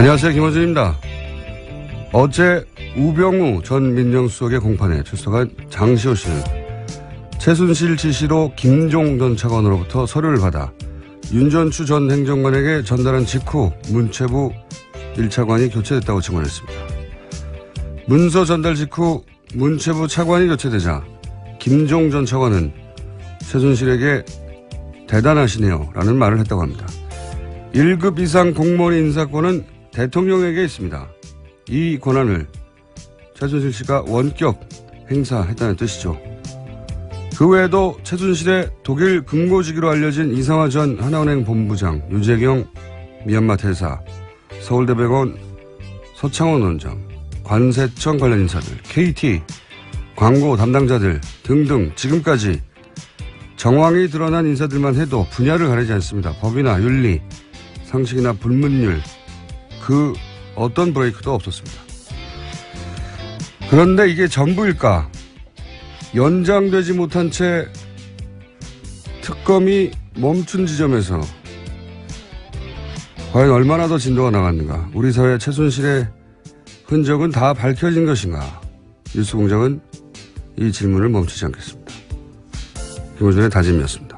안녕하세요. 김호준입니다. 어제 우병우 전 민정수석의 공판에 출석한 장시호 씨는 최순실 지시로 김종 전 차관으로부터 서류를 받아 윤전추 전 행정관에게 전달한 직후 문체부 1차관이 교체됐다고 증언했습니다. 문서 전달 직후 문체부 차관이 교체되자 김종 전 차관은 최순실에게 대단하시네요 라는 말을 했다고 합니다. 1급 이상 공무원 인사권은 대통령에게 있습니다. 이 권한을 최순실 씨가 원격 행사했다는 뜻이죠. 그 외에도 최순실의 독일 금고지기로 알려진 이상화 전 하나은행 본부장, 유재경 미얀마 대사, 서울대병원 서창원 원장, 관세청 관련 인사들, KT, 광고 담당자들 등등 지금까지 정황이 드러난 인사들만 해도 분야를 가리지 않습니다. 법이나 윤리, 상식이나 불문율, 그 어떤 브레이크도 없었습니다. 그런데 이게 전부일까? 연장되지 못한 채 특검이 멈춘 지점에서 과연 얼마나 더 진도가 나갔는가? 우리 사회 최순실의 흔적은 다 밝혀진 것인가? 뉴스공장은 이 질문을 멈추지 않겠습니다. 김호준의 다짐이었습니다.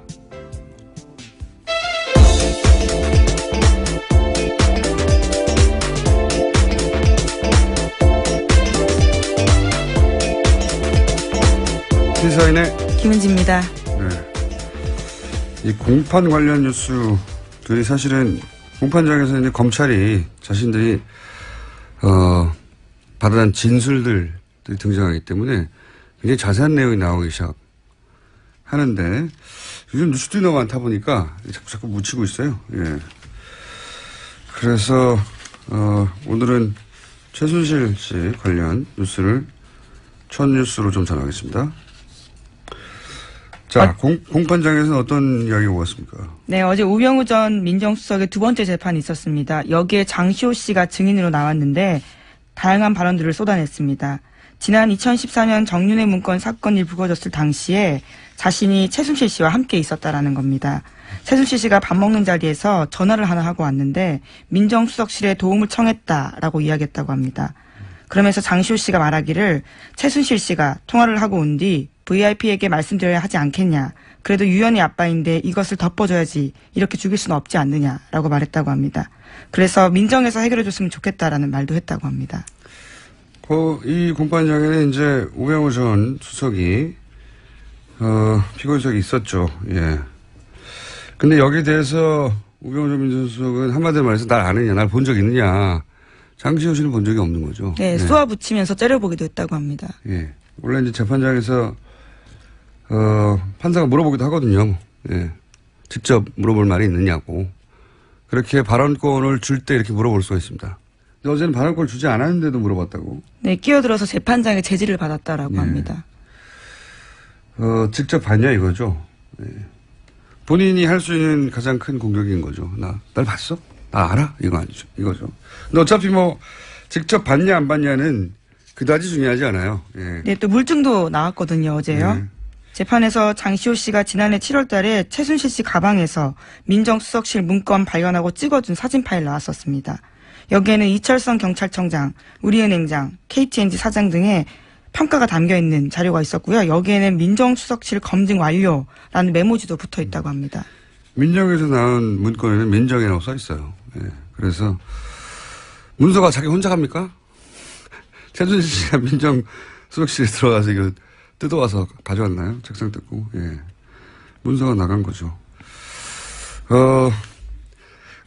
시사인의 김은지입니다. 네. 이 공판 관련 뉴스들이 사실은 공판장에서 이제 검찰이 자신들이 받아낸 진술들이 등장하기 때문에 굉장히 자세한 내용이 나오기 시작하는데 요즘 뉴스들이 너무 많다 보니까 자꾸 묻히고 있어요. 예. 그래서 오늘은 최순실 씨 관련 뉴스를 첫 뉴스로 좀 전하겠습니다. 자, 공판장에서는 어떤 이야기가 오갔습니까? 네, 어제 우병우 전 민정수석의 두 번째 재판이 있었습니다. 여기에 장시호 씨가 증인으로 나왔는데 다양한 발언들을 쏟아냈습니다. 지난 2014년 정윤회 문건 사건이 불거졌을 당시에 자신이 최순실 씨와 함께 있었다라는 겁니다. 최순실 씨가 밥 먹는 자리에서 전화를 하나 하고 왔는데 민정수석실에 도움을 청했다라고 이야기했다고 합니다. 그러면서 장시호 씨가 말하기를 최순실 씨가 통화를 하고 온 뒤 VIP에게 말씀드려야 하지 않겠냐. 그래도 유연이 아빠인데 이것을 덮어줘야지. 이렇게 죽일 수는 없지 않느냐라고 말했다고 합니다. 그래서 민정에서 해결해줬으면 좋겠다라는 말도 했다고 합니다. 이 공판장에는 이제 우병우 전 수석이 피고인석이 있었죠. 예. 근데 여기에 대해서 우병우 전 민정수석은 한마디로 말해서 날 아느냐, 날 본 적 있느냐. 장시호 씨는 본 적이 없는 거죠. 네, 예. 쏘아붙이면서 째려보기도 했다고 합니다. 예. 원래 이제 재판장에서 판사가 물어보기도 하거든요. 예. 직접 물어볼 말이 있느냐고. 그렇게 발언권을 줄 때 이렇게 물어볼 수가 있습니다. 근데 어제는 발언권을 주지 않았는데도 물어봤다고. 네, 끼어들어서 재판장의 제지를 받았다라고 예. 합니다. 직접 봤냐 이거죠. 예. 본인이 할 수 있는 가장 큰 공격인 거죠. 날 봤어? 나 알아? 이거 아니죠. 이거죠. 근데 어차피 뭐 직접 봤냐 안 봤냐는 그다지 중요하지 않아요. 예. 네, 또 물증도 나왔거든요, 어제요. 네. 재판에서 장시호 씨가 지난해 7월 달에 최순실 씨 가방에서 민정수석실 문건 발견하고 찍어준 사진 파일 나왔었습니다. 여기에는 이철성 경찰청장, 우리은행장, KTNG 사장 등의 평가가 담겨있는 자료가 있었고요. 여기에는 민정수석실 검증 완료라는 메모지도 붙어 있다고 합니다. 민정에서 나온 문건에는 민정이라고 써 있어요. 예. 그래서 문서가 자기 혼자 갑니까? 최순실 씨가 민정수석실에 들어가서 이거 뜯어와서 가져왔나요? 책상 뜯고. 예. 문서가 나간 거죠.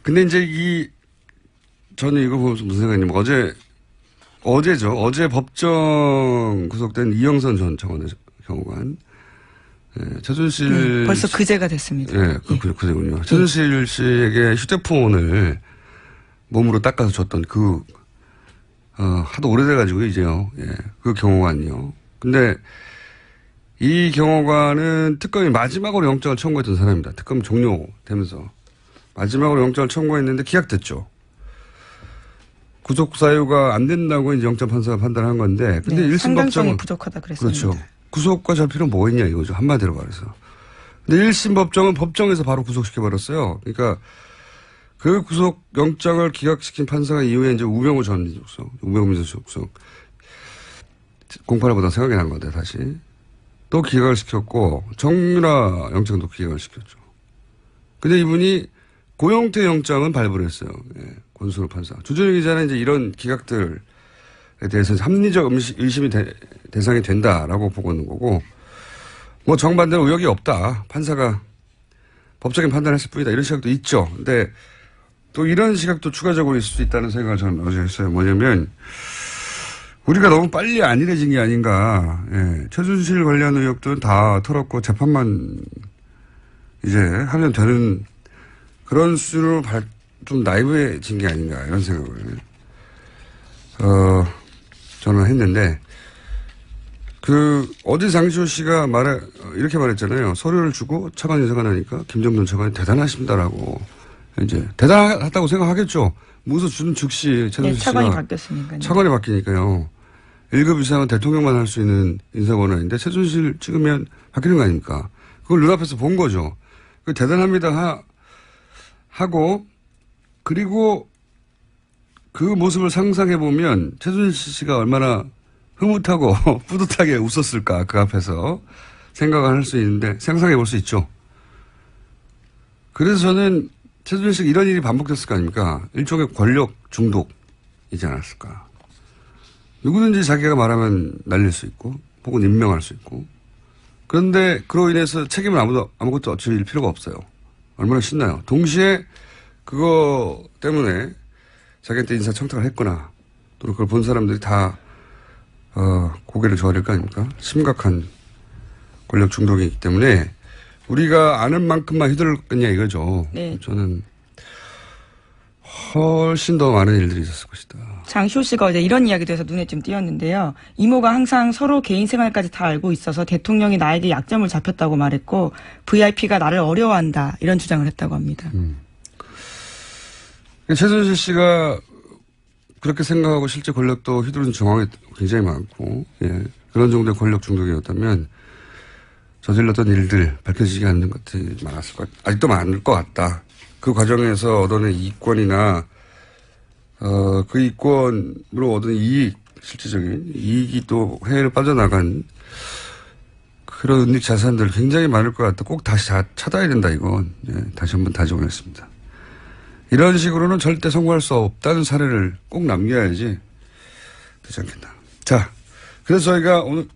근데 이제 저는 이거 보면서 무슨 생각이냐면 어제죠. 어제 법정 구속된 이영선 전 청와대 경호관. 예, 최순실. 벌써 그제가 됐습니다. 예, 그제군요. 최순실 씨에게 휴대폰을 몸으로 닦아서 줬던 하도 오래돼가지고 이제요. 예, 그 경호관이요. 근데 이 경호관은 특검이 마지막으로 영장을 청구했던 사람입니다. 특검 종료되면서 마지막으로 영장을 청구했는데 기각됐죠. 구속 사유가 안 된다고 이제 영장 판사가 판단한 건데, 근데 네, 1심 상당성이 법정은 부족하다 그랬습니다. 그렇죠. 구속과 절필은 뭐 있냐 이거죠. 한마디로 말해서. 근데 1심 법정은 법정에서 바로 구속시켜버렸어요. 그러니까 그 구속영장을 기각시킨 판사가 이후에 이제 우병우 전 민정수석, 우병우 민정수석 공판을 보다 생각이 난 건데 다시 또 기각을 시켰고 정유라 영장도 기각을 시켰죠. 근데 이분이 고영태 영장은 발부를 했어요. 예, 권순우 판사. 주준희 기자는 이제 이런 기각들에 대해서 합리적 의심이 대상이 된다라고 보고 있는 거고 뭐 정반대로 의혹이 없다. 판사가 법적인 판단을 했을 뿐이다. 이런 시각도 있죠. 근데 또 이런 시각도 추가적으로 있을 수 있다는 생각을 저는 어제 했어요. 뭐냐면 우리가 너무 빨리 안일해진 게 아닌가. 예. 최순실 관련 의혹들은 다 털었고 재판만 이제 하면 되는 그런 수준으로 좀 나이브해진 게 아닌가 이런 생각을 저는 했는데 어제 장시호 씨가 이렇게 말했잖아요. 서류를 주고 차관 인사가 나니까 김정돈 차관이 대단하십니다라고 이제 대단하다고 생각하겠죠. 문서 주는 즉시 최순실 씨가 차관이 바뀌었으니까요. 차관이 바뀌니까요. 1급 이상은 대통령만 할 수 있는 인사 권한인데 최순실 찍으면 바뀌는 거 아닙니까? 그걸 눈앞에서 본 거죠. 대단합니다 하고 그리고 그 모습을 상상해 보면 최순실 씨가 얼마나 흐뭇하고 뿌듯하게 웃었을까 그 앞에서 생각을 할 수 있는데 상상해 볼 수 있죠. 그래서 저는 최순실 씨가 이런 일이 반복됐을 거 아닙니까? 일종의 권력 중독이지 않았을까. 누구든지 자기가 말하면 날릴 수 있고 혹은 임명할 수 있고 그런데 그로 인해서 책임을 아무것도 질 필요가 없어요. 얼마나 신나요. 동시에 그거 때문에 자기한테 인사청탁을 했거나 또 그걸 본 사람들이 다 고개를 저어야 될 거 아닙니까? 심각한 권력 중독이기 때문에 우리가 아는 만큼만 휘둘렀겠냐 이거죠. 네. 저는 훨씬 더 많은 일들이 있었을 것이다. 장시호 씨가 어제 이런 이야기도 해서 눈에 좀 띄었는데요. 이모가 항상 서로 개인 생활까지 다 알고 있어서 대통령이 나에게 약점을 잡혔다고 말했고 VIP가 나를 어려워한다 이런 주장을 했다고 합니다. 최순실 씨가 그렇게 생각하고 실제 권력도 휘두르는 정황이 굉장히 많고 예, 그런 정도의 권력 중독이었다면 저질렀던 일들 밝혀지지 않는 것들이 많았을 것 같다. 아직도 많을 것 같다. 그 과정에서 얻어낸 이권이나 그 이권으로 얻은 이익, 실질적인 이익이 또 해외로 빠져나간 그런 은닉 자산들 굉장히 많을 것 같다. 꼭 다시 찾아야 된다 이건. 예, 다시 한번 다짐을 했습니다. 이런 식으로는 절대 성공할 수 없다는 사례를 꼭 남겨야지 되지 않겠나. 자, 그래서 저희가 오늘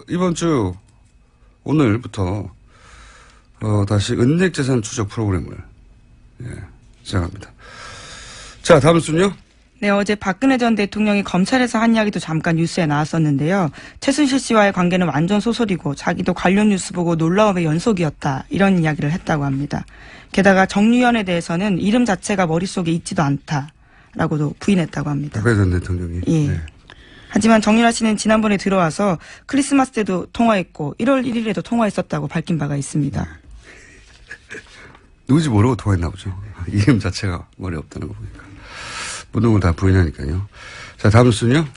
이번 주 오늘부터 다시 은닉 재산 추적 프로그램을 시작합니다. 자, 다음 순요. 네, 어제 박근혜 전 대통령이 검찰에서 한 이야기도 잠깐 뉴스에 나왔었는데요. 최순실 씨와의 관계는 완전 소설이고 자기도 관련 뉴스 보고 놀라움의 연속이었다. 이런 이야기를 했다고 합니다. 게다가 정유현에 대해서는 이름 자체가 머릿속에 있지도 않다라고도 부인했다고 합니다. 박근혜 전 대통령이. 예. 네. 하지만 정유라 씨는 지난번에 들어와서 크리스마스 때도 통화했고 1월 1일에도 통화했었다고 밝힌 바가 있습니다. 누구지 모르고 통화했나 보죠. 이름 자체가 머리에 없다는 거 보니까. 모든 걸 다 부인하니까요. 자, 다음 순요.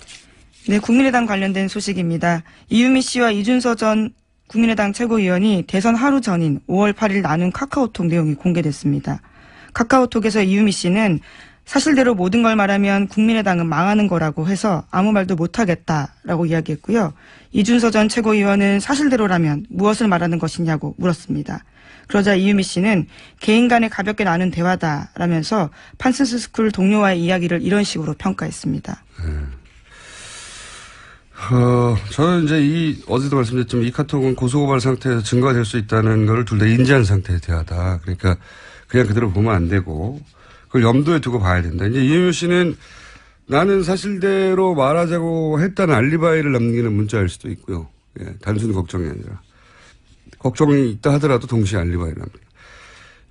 네, 국민의당 관련된 소식입니다. 이유미 씨와 이준서 전 국민의당 최고위원이 대선 하루 전인 5월 8일 나눈 카카오톡 내용이 공개됐습니다. 카카오톡에서 이유미 씨는 사실대로 모든 걸 말하면 국민의당은 망하는 거라고 해서 아무 말도 못하겠다라고 이야기했고요. 이준서 전 최고위원은 사실대로라면 무엇을 말하는 것이냐고 물었습니다. 그러자 이유미 씨는 개인 간에 가볍게 나눈 대화다라면서 판슨스 스쿨 동료와의 이야기를 이런 식으로 평가했습니다. 저는 이제 어제도 말씀드렸지만 이 카톡은 고소고발 상태에서 증거가 될 수 있다는 걸 둘 다 인지한 상태의 대화다. 그러니까 그냥 그대로 보면 안 되고 그걸 염두에 두고 봐야 된다. 이제 이유미 씨는 나는 사실대로 말하자고 했다는 알리바이를 남기는 문자일 수도 있고요. 예, 단순히 걱정이 아니라. 걱정이 있다 하더라도 동시에 알리바이를 남깁니다.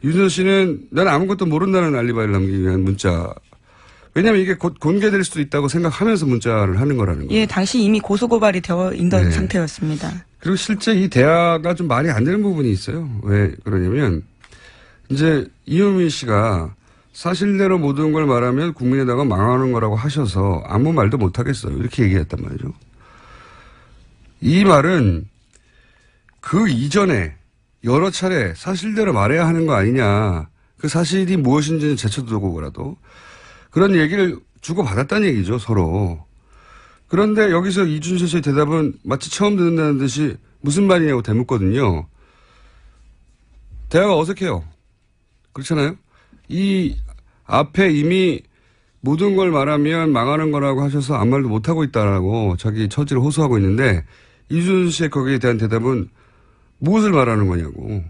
유준서 씨는 나는 아무것도 모른다는 알리바이를 남기기 위한 문자. 왜냐하면 이게 곧 공개될 수도 있다고 생각하면서 문자를 하는 거라는 거예요. 예, 당시 이미 고소고발이 되어 있던 네. 상태였습니다. 그리고 실제 이 대화가 좀 말이 안 되는 부분이 있어요. 왜 그러냐면 이제 이유미 씨가 사실대로 모든 걸 말하면 국민의당은 망하는 거라고 하셔서 아무 말도 못 하겠어요. 이렇게 얘기했단 말이죠. 이 말은 그 이전에 여러 차례 사실대로 말해야 하는 거 아니냐. 그 사실이 무엇인지는 제쳐두고라도 그런 얘기를 주고받았다는 얘기죠, 서로. 그런데 여기서 이준서 씨의 대답은 마치 처음 듣는다는 듯이 무슨 말이냐고 되묻거든요. 대화가 어색해요. 그렇잖아요? 이 앞에 이미 모든 걸 말하면 망하는 거라고 하셔서 아무 말도 못하고 있다라고 자기 처지를 호소하고 있는데 이준서 씨의 거기에 대한 대답은 무엇을 말하는 거냐고.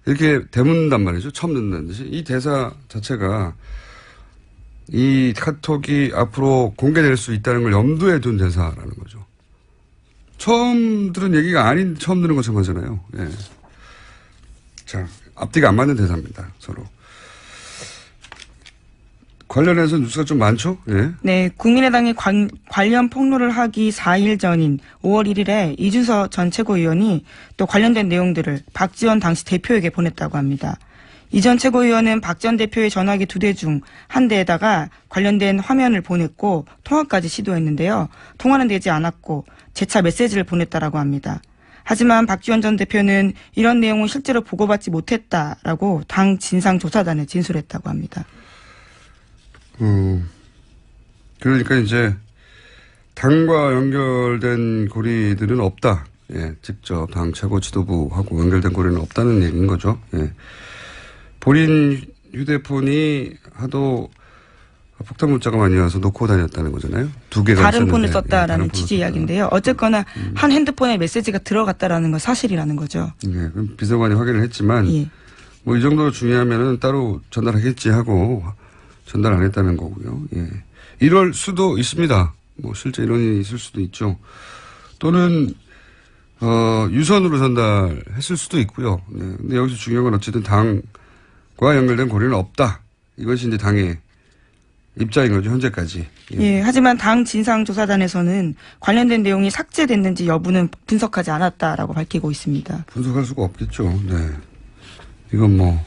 이렇게 되묻는단 말이죠. 처음 듣는다는 듯이. 이 대사 자체가 이 카톡이 앞으로 공개될 수 있다는 걸 염두에 둔 대사라는 거죠. 처음 들은 얘기가 아닌 처음 들은 것처럼 하잖아요. 예. 자, 앞뒤가 안 맞는 대사입니다. 서로. 관련해서 뉴스가 좀 많죠? 예. 네, 국민의당이 관련 폭로를 하기 4일 전인 5월 1일에 이준서 전 최고위원이 또 관련된 내용들을 박지원 당시 대표에게 보냈다고 합니다. 이 전 최고위원은 박 전 대표의 전화기 2대 중 한 대에다가 관련된 화면을 보냈고 통화까지 시도했는데요. 통화는 되지 않았고 재차 메시지를 보냈다라고 합니다. 하지만 박지원 전 대표는 이런 내용은 실제로 보고받지 못했다라고 당 진상조사단에 진술했다고 합니다. 그러니까 이제 당과 연결된 고리들은 없다. 예, 직접 당 최고 지도부하고 연결된 고리는 없다는 얘기인 거죠. 예. 본인 휴대폰이 하도 폭탄 문자가 많이 와서 놓고 다녔다는 거잖아요. 2개가 다른 있었는데. 폰을 썼다라는 다른 폰을 취지 썼다. 이야기인데요. 어쨌거나 한 핸드폰에 메시지가 들어갔다라는 건 사실이라는 거죠. 예, 그럼 비서관이 확인을 했지만 예. 뭐 이 정도로 중요하면은 따로 전달하겠지 하고 전달 안 했다는 거고요. 예. 이럴 수도 있습니다. 뭐 실제 이런 일이 있을 수도 있죠. 또는 유선으로 전달했을 수도 있고요. 네. 근데 여기서 중요한 건 어쨌든 당과 연결된 고리는 없다. 이것이 이제 당의 입장인 거죠. 현재까지. 예. 예, 하지만 당 진상조사단에서는 관련된 내용이 삭제됐는지 여부는 분석하지 않았다라고 밝히고 있습니다. 분석할 수가 없겠죠. 네. 이건 뭐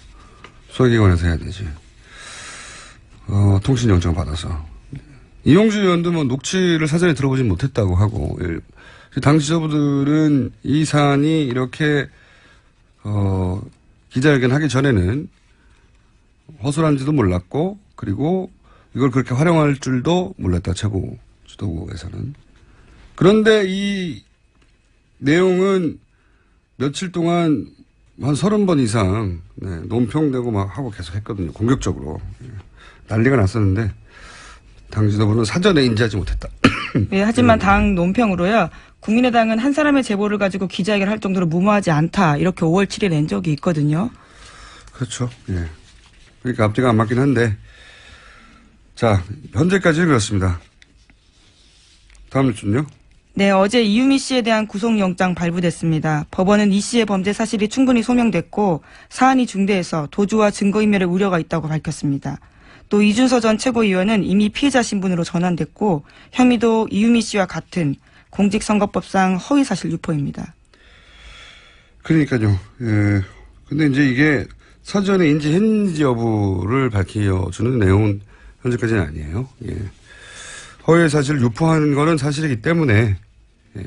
수사기관에서 해야 되지. 통신영장 받아서. 이용주 의원도 뭐 녹취를 사전에 들어보진 못했다고 하고, 당 지도부들은 이 사안이 이렇게, 기자회견 하기 전에는 허술한지도 몰랐고, 그리고 이걸 그렇게 활용할 줄도 몰랐다, 최고 지도부에서는. 그런데 이 내용은 며칠 동안 한 30번 이상, 네, 논평되고 막 하고 계속 했거든요. 공격적으로. 난리가 났었는데, 당 지도부는 사전에 인지하지 못했다. 예, 하지만 당 논평으로요. 국민의당은 한 사람의 제보를 가지고 기자회견을 할 정도로 무모하지 않다. 이렇게 5월 7일 낸 적이 있거든요. 그렇죠. 예. 그러니까 앞뒤가 안 맞긴 한데, 자, 현재까지는 그렇습니다. 다음 뉴스는요? 네, 어제 이유미 씨에 대한 구속영장 발부됐습니다. 법원은 이 씨의 범죄 사실이 충분히 소명됐고 사안이 중대해서 도주와 증거인멸의 우려가 있다고 밝혔습니다. 또 이준서 전 최고위원은 이미 피해자 신분으로 전환됐고 혐의도 이유미 씨와 같은 공직선거법상 허위사실 유포입니다. 그러니까요. 예. 근데 이제 이게 사전에 인지했는지 여부를 밝혀주는 내용은 현재까지는 아니에요. 예. 허위 사실을 유포하는 거는 사실이기 때문에, 예.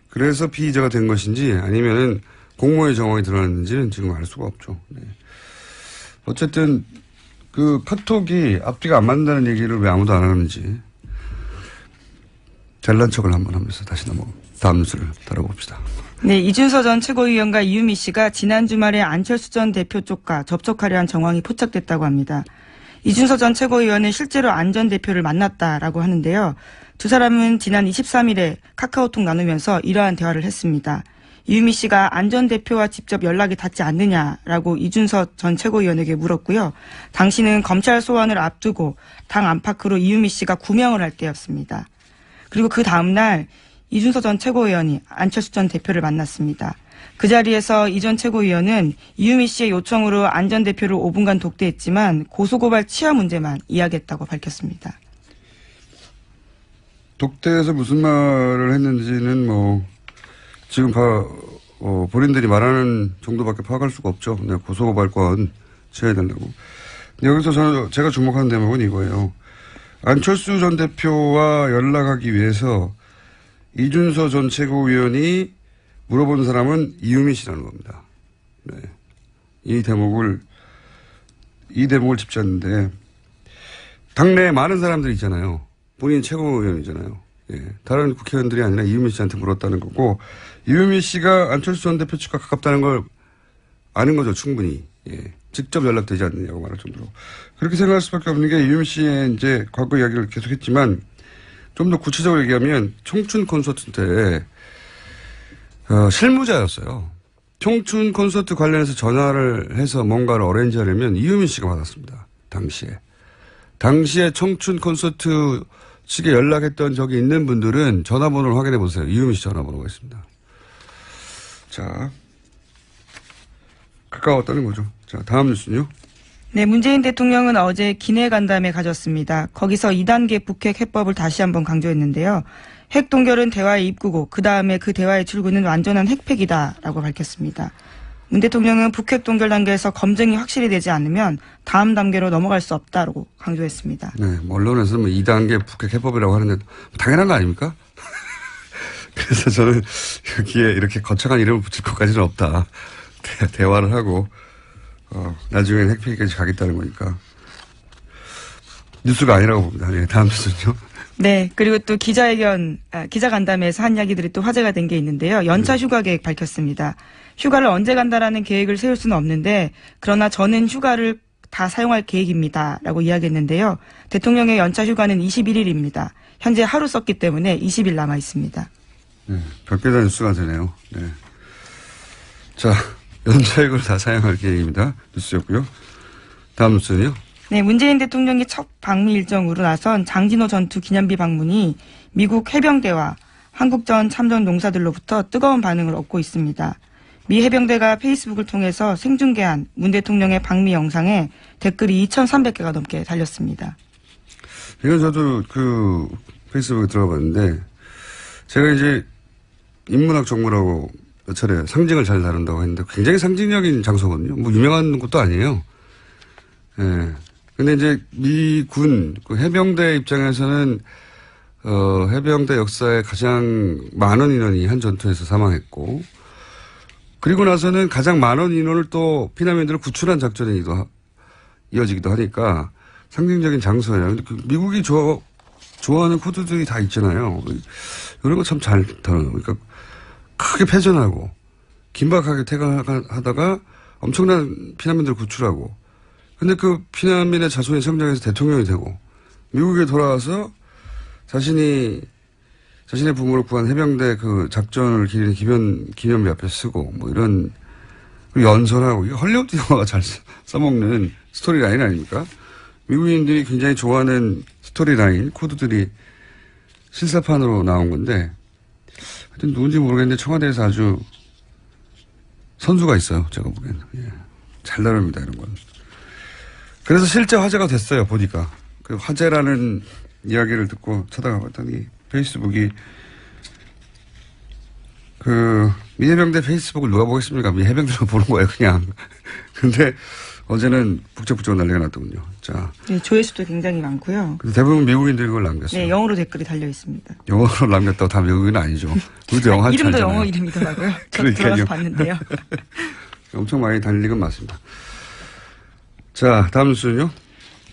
그래서 피의자가 된 것인지 아니면은 공모의 정황이 드러났는지는 지금 알 수가 없죠. 예. 어쨌든 그 카톡이 앞뒤가 안 맞는다는 얘기를 왜 아무도 안 하는지 잘난 척을 한번 하면서 다시 다음 뉴스를 다뤄봅시다. 네, 이준서 전 최고위원과 이유미 씨가 지난 주말에 안철수 전 대표 쪽과 접촉하려 한 정황이 포착됐다고 합니다. 이준서 전 최고위원은 실제로 안 전 대표를 만났다라고 하는데요. 두 사람은 지난 23일에 카카오톡 나누면서 이러한 대화를 했습니다. 이유미 씨가 안 전 대표와 직접 연락이 닿지 않느냐라고 이준서 전 최고위원에게 물었고요. 당시는 검찰 소환을 앞두고 당 안팎으로 이유미 씨가 구명을 할 때였습니다. 그리고 그 다음날 이준서 전 최고위원이 안철수 전 대표를 만났습니다. 그 자리에서 이 전 최고위원은 이유미 씨의 요청으로 안 전 대표를 5분간 독대했지만 고소고발 치아 문제만 이야기했다고 밝혔습니다. 독대에서 무슨 말을 했는지는 뭐 지금 본인들이 말하는 정도밖에 파악할 수가 없죠. 네, 고소고발권 취해야 된다고. 여기서 제가 주목하는 대목은 이거예요. 안철수 전 대표와 연락하기 위해서 이준서 전 최고위원이 물어본 사람은 이유미 씨라는 겁니다. 네. 이 대목을 이 대목을 짚자는데 당내에 많은 사람들이 있잖아요. 본인 최고위원이잖아요. 예. 다른 국회의원들이 아니라 이유미 씨한테 물었다는 거고 이유미 씨가 안철수 전 대표 측과 가깝다는 걸 아는 거죠. 충분히. 예. 직접 연락되지 않느냐고 말할 정도로. 그렇게 생각할 수밖에 없는 게 이유미 씨의 이제 과거 이야기를 계속했지만 좀 더 구체적으로 얘기하면 청춘 콘서트 때 실무자였어요. 청춘 콘서트 관련해서 전화를 해서 뭔가를 어레인지하려면 이유미 씨가 받았습니다. 당시에 청춘 콘서트 측에 연락했던 적이 있는 분들은 전화번호를 확인해 보세요. 이유미 씨 전화번호가 있습니다. 자, 가까웠다는 거죠. 자, 다음 뉴스는요. 네, 문재인 대통령은 어제 기내 간담회 가졌습니다. 거기서 2단계 북핵 해법을 다시 한번 강조했는데요. 핵 동결은 대화의 입구고 그다음에 그 대화의 출구는 완전한 핵폐기다라고 밝혔습니다. 문 대통령은 북핵 동결 단계에서 검증이 확실히 되지 않으면 다음 단계로 넘어갈 수 없다고 강조했습니다. 네, 언론에서는 2단계 북핵 해법이라고 하는데 당연한 거 아닙니까? 그래서 저는 여기에 이렇게 거창한 이름을 붙일 것까지는 없다. 대화를 하고 나중엔 핵폐기까지 가겠다는 거니까 뉴스가 아니라고 봅니다. 네, 다음 뉴스는요. 네, 그리고 또 기자간담회에서 한 이야기들이 또 화제가 된 게 있는데요. 연차 휴가 계획 밝혔습니다. 휴가를 언제 간다라는 계획을 세울 수는 없는데 그러나 저는 휴가를 다 사용할 계획입니다라고 이야기했는데요. 대통령의 연차 휴가는 21일입니다. 현재 하루 썼기 때문에 20일 남아 있습니다. 네, 별개다 뉴스가 되네요. 네. 자, 연차액을 다 사용할 계획입니다. 뉴스였고요. 다음 뉴스는요. 네, 문재인 대통령이 첫 방미 일정으로 나선 장진호 전투 기념비 방문이 미국 해병대와 한국전 참전 용사들로부터 뜨거운 반응을 얻고 있습니다. 미 해병대가 페이스북을 통해서 생중계한 문 대통령의 방미 영상에 댓글이 2,300개가 넘게 달렸습니다. 이건 저도 그 페이스북에 들어가 봤는데 제가 이제 인문학 전문하고 몇 차례 상징을 잘 다룬다고 했는데 굉장히 상징적인 장소거든요. 뭐 유명한 곳도 아니에요. 예. 근데 이제 미군 그 해병대 입장에서는 해병대 역사에 가장 많은 인원이 한 전투에서 사망했고 그리고 나서는 가장 많은 인원을 또 피난민들을 구출한 작전이 이어지기도 하니까 상징적인 장소예요. 근데 그 미국이 좋아하는 코드들이 다 있잖아요. 이런 거 참 잘 다뤄요. 그러니까 크게 패전하고 긴박하게 퇴각하다가 엄청난 피난민들을 구출하고 근데 그 피난민의 자손이 성장해서 대통령이 되고 미국에 돌아와서 자신의 부모를 구한 해병대 그 작전을 기리는 기념비 앞에 쓰고 뭐 이런 연설하고 이게 헐리우드 영화가 잘 써먹는 스토리라인 아닙니까? 미국인들이 굉장히 좋아하는 스토리라인 코드들이 실사판으로 나온 건데 하여튼 누군지 모르겠는데 청와대에서 아주 선수가 있어요. 제가 보기에는. 예. 잘 다룹니다. 이런 건. 그래서 실제 화제가 됐어요. 보니까. 그 화제라는 이야기를 듣고 찾아가 봤더니 페이스북이 그 미 해병대 페이스북을 누가 보겠습니까? 미 해병대가 보는 거예요. 그냥. 근데 어제는 북적북적 난리가 났더군요. 자. 네, 조회수도 굉장히 많고요. 근데 대부분 미국인들이 그걸 남겼어요. 네, 영어로 댓글이 달려 있습니다. 영어로 남겼다고 다 미국인은 아니죠. 우리도 영어 이름도 영어 이름이더라고요. 저 들어가서 봤는데요. 엄청 많이 달리건 맞습니다. 자, 다음 뉴스는요.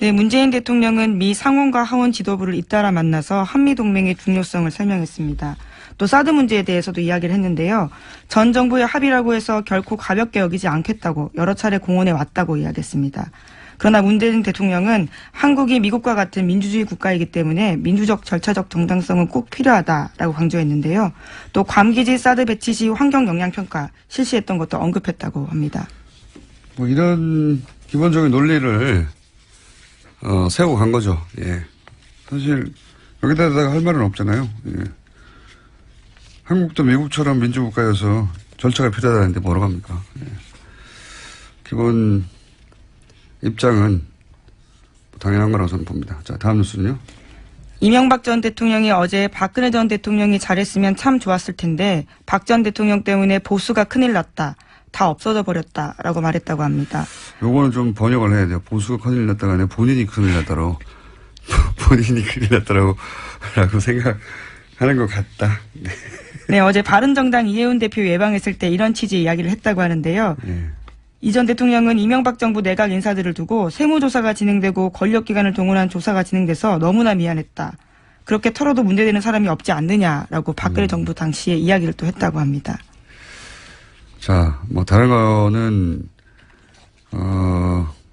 네, 문재인 대통령은 미 상원과 하원 지도부를 잇따라 만나서 한미동맹의 중요성을 설명했습니다. 또 사드 문제에 대해서도 이야기를 했는데요. 전 정부의 합의라고 해서 결코 가볍게 여기지 않겠다고 여러 차례 공언해 왔다고 이야기했습니다. 그러나 문재인 대통령은 한국이 미국과 같은 민주주의 국가이기 때문에 민주적 절차적 정당성은 꼭 필요하다라고 강조했는데요. 또 괌기지 사드 배치 시 환경 영향 평가 실시했던 것도 언급했다고 합니다. 뭐 이런 기본적인 논리를 세우고 간 거죠. 예. 사실 여기다가 할 말은 없잖아요. 예. 한국도 미국처럼 민주국가여서 절차가 필요하다는데 뭐라고 합니까? 예. 기본 입장은 당연한 거라고 저는 봅니다. 자, 다음 뉴스는요. 이명박 전 대통령이 어제 박근혜 전 대통령이 잘했으면 참 좋았을 텐데 박 전 대통령 때문에 보수가 큰일 났다. 다 없어져 버렸다라고 말했다고 합니다. 요거는 좀 번역을 해야 돼요. 보수가 큰일 났다가 아니라 본인이 큰일 났다로 본인이 큰일 났다라고 생각하는 것 같다. 네, 어제 바른정당 이해운 대표 예방했을 때 이런 취지의 이야기를 했다고 하는데요. 네. 이 전 대통령은 이명박 정부 내각 인사들을 두고 세무조사가 진행되고 권력기관을 동원한 조사가 진행돼서 너무나 미안했다. 그렇게 털어도 문제되는 사람이 없지 않느냐라고 박근혜 정부 당시에 이야기를 또 했다고 합니다. 자, 뭐 다른 거는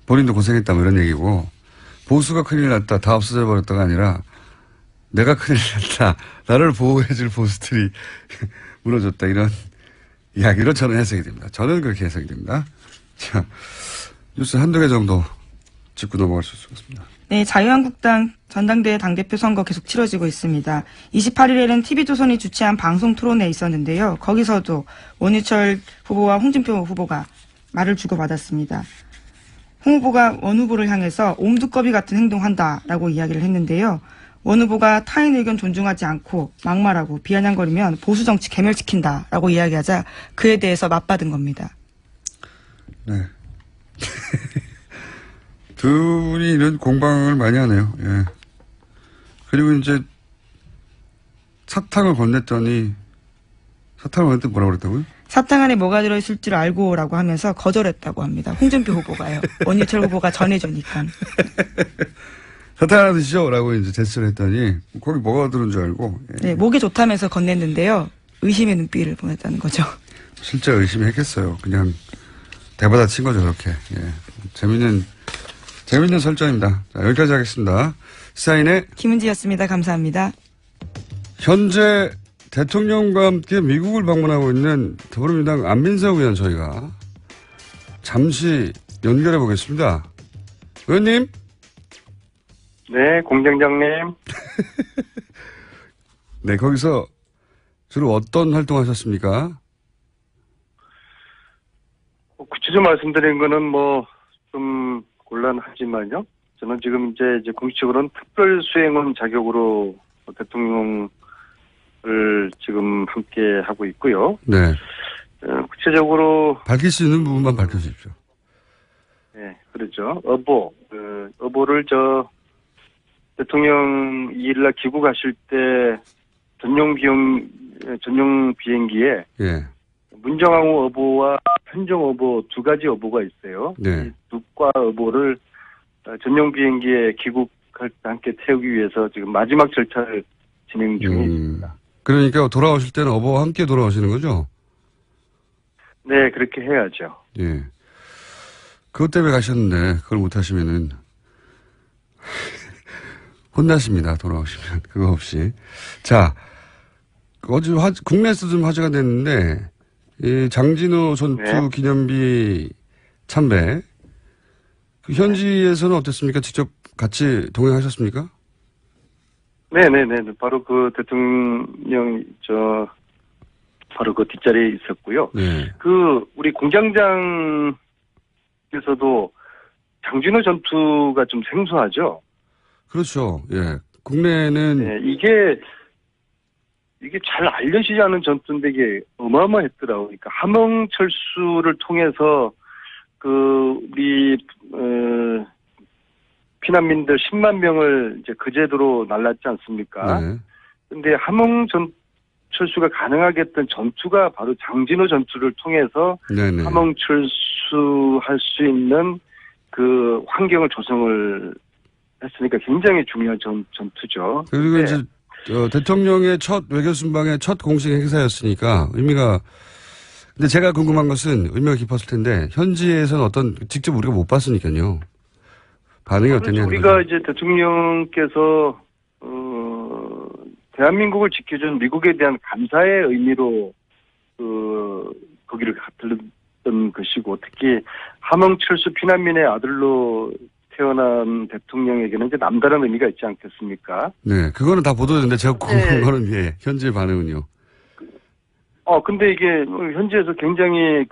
본인도 고생했다 뭐 이런 얘기고 보수가 큰일 났다 다 없어져 버렸다가 아니라 내가 큰일 났다 나를 보호해줄 보수들이 무너졌다 이런 이야기로 저는 해석이 됩니다. 저는 그렇게 해석이 됩니다. 자, 뉴스 한두 개 정도 짚고 넘어갈 수 있습니다. 네, 자유한국당 전당대회 당대표 선거 계속 치러지고 있습니다. 28일에는 TV조선이 주최한 방송 토론회에 있었는데요. 거기서도 원유철 후보와 홍준표 후보가 말을 주고받았습니다. 홍 후보가 원 후보를 향해서 옹두꺼비 같은 행동한다라고 이야기를 했는데요. 원 후보가 타인 의견 존중하지 않고 막말하고 비아냥거리면 보수정치 괴멸시킨다라고 이야기하자 그에 대해서 맞받은 겁니다. 네. 두 분이 이런 공방을 많이 하네요. 예. 그리고 이제 사탕을 건넸더니 뭐라고 그랬다고요? 사탕 안에 뭐가 들어있을 줄 알고라고 하면서 거절했다고 합니다. 홍준표 후보가요. 원유철 후보가 전해주니까. 사탕 하나 드시죠? 라고 이제 제스처를 했더니 거기 뭐가 들은 줄 알고. 예. 네, 목이 좋다면서 건넸는데요. 의심의 눈빛을 보냈다는 거죠. 실제 의심이 했겠어요. 그냥 대받아 친 거죠, 그렇게. 예. 재밌는 설정입니다. 자, 여기까지 하겠습니다. 시사인의 김은지였습니다. 감사합니다. 현재 대통령과 함께 미국을 방문하고 있는 더불어민주당 안민석 의원 저희가 잠시 연결해 보겠습니다. 의원님. 네, 공장장님. 네, 거기서 주로 어떤 활동하셨습니까? 구체적으로 말씀드린 거는 뭐 좀 곤란하지만요. 저는 지금 이제 공식적으로는 특별 수행원 자격으로 대통령을 지금 함께 하고 있고요. 네. 구체적으로 밝힐 수 있는 부분만 밝혀주십시오. 네, 그렇죠. 어보를 대통령 2일날 귀국하실 때 전용 비행기에 예. 문정왕후 어보와 편정 어보 두 가지 어보가 있어요. 네. 이 두과 어보를 전용 비행기에 귀국할 때 함께 태우기 위해서 지금 마지막 절차를 진행 중에 있습니다. 그러니까 돌아오실 때는 어버와 함께 돌아오시는 거죠? 네, 그렇게 해야죠. 예. 그것 때문에 가셨는데 그걸 못 하시면은 혼나십니다. 돌아오시면 그거 없이. 자, 어제 국내에서 좀 화제가 됐는데 이 장진호 전투 네. 기념비 참배 그 현지에서는 어땠습니까? 직접 같이 동행하셨습니까? 네네네. 바로 그 대통령 바로 그 뒷자리에 있었고요. 네. 우리 공장장께서도 장진호 전투가 좀 생소하죠. 그렇죠. 예. 국내는 네, 이게 잘 알려지지 않은 전투인데 이게 어마어마했더라고요. 그러니까 함흥철수를 통해서 우리 피난민들 10만 명을 이제 그제도로 날랐지 않습니까? 네. 근데 함흥철수가 가능하게 했던 전투가 바로 장진호 전투를 통해서 네네. 함흥철수할 수 있는 그 환경을 조성을 했으니까 굉장히 중요한 전투죠. 그리고 네. 이제 대통령의 첫 외교 순방의 첫 공식 행사였으니까 의미가. 근데 제가 궁금한 것은 의미가 깊었을 텐데 현지에서는 직접 우리가 못 봤으니까요. 반응이 어땠냐? 우리가 이제 대통령께서 대한민국을 지켜준 미국에 대한 감사의 의미로 거기를 들렀던 것이고 특히 함흥철수 피난민의 아들로 태어난 대통령에게는 이제 남다른 의미가 있지 않겠습니까? 네, 그거는 다 보도됐는데 제가 궁금한 거는 예, 현지의 반응은요. 근데 이게 현지에서 굉장히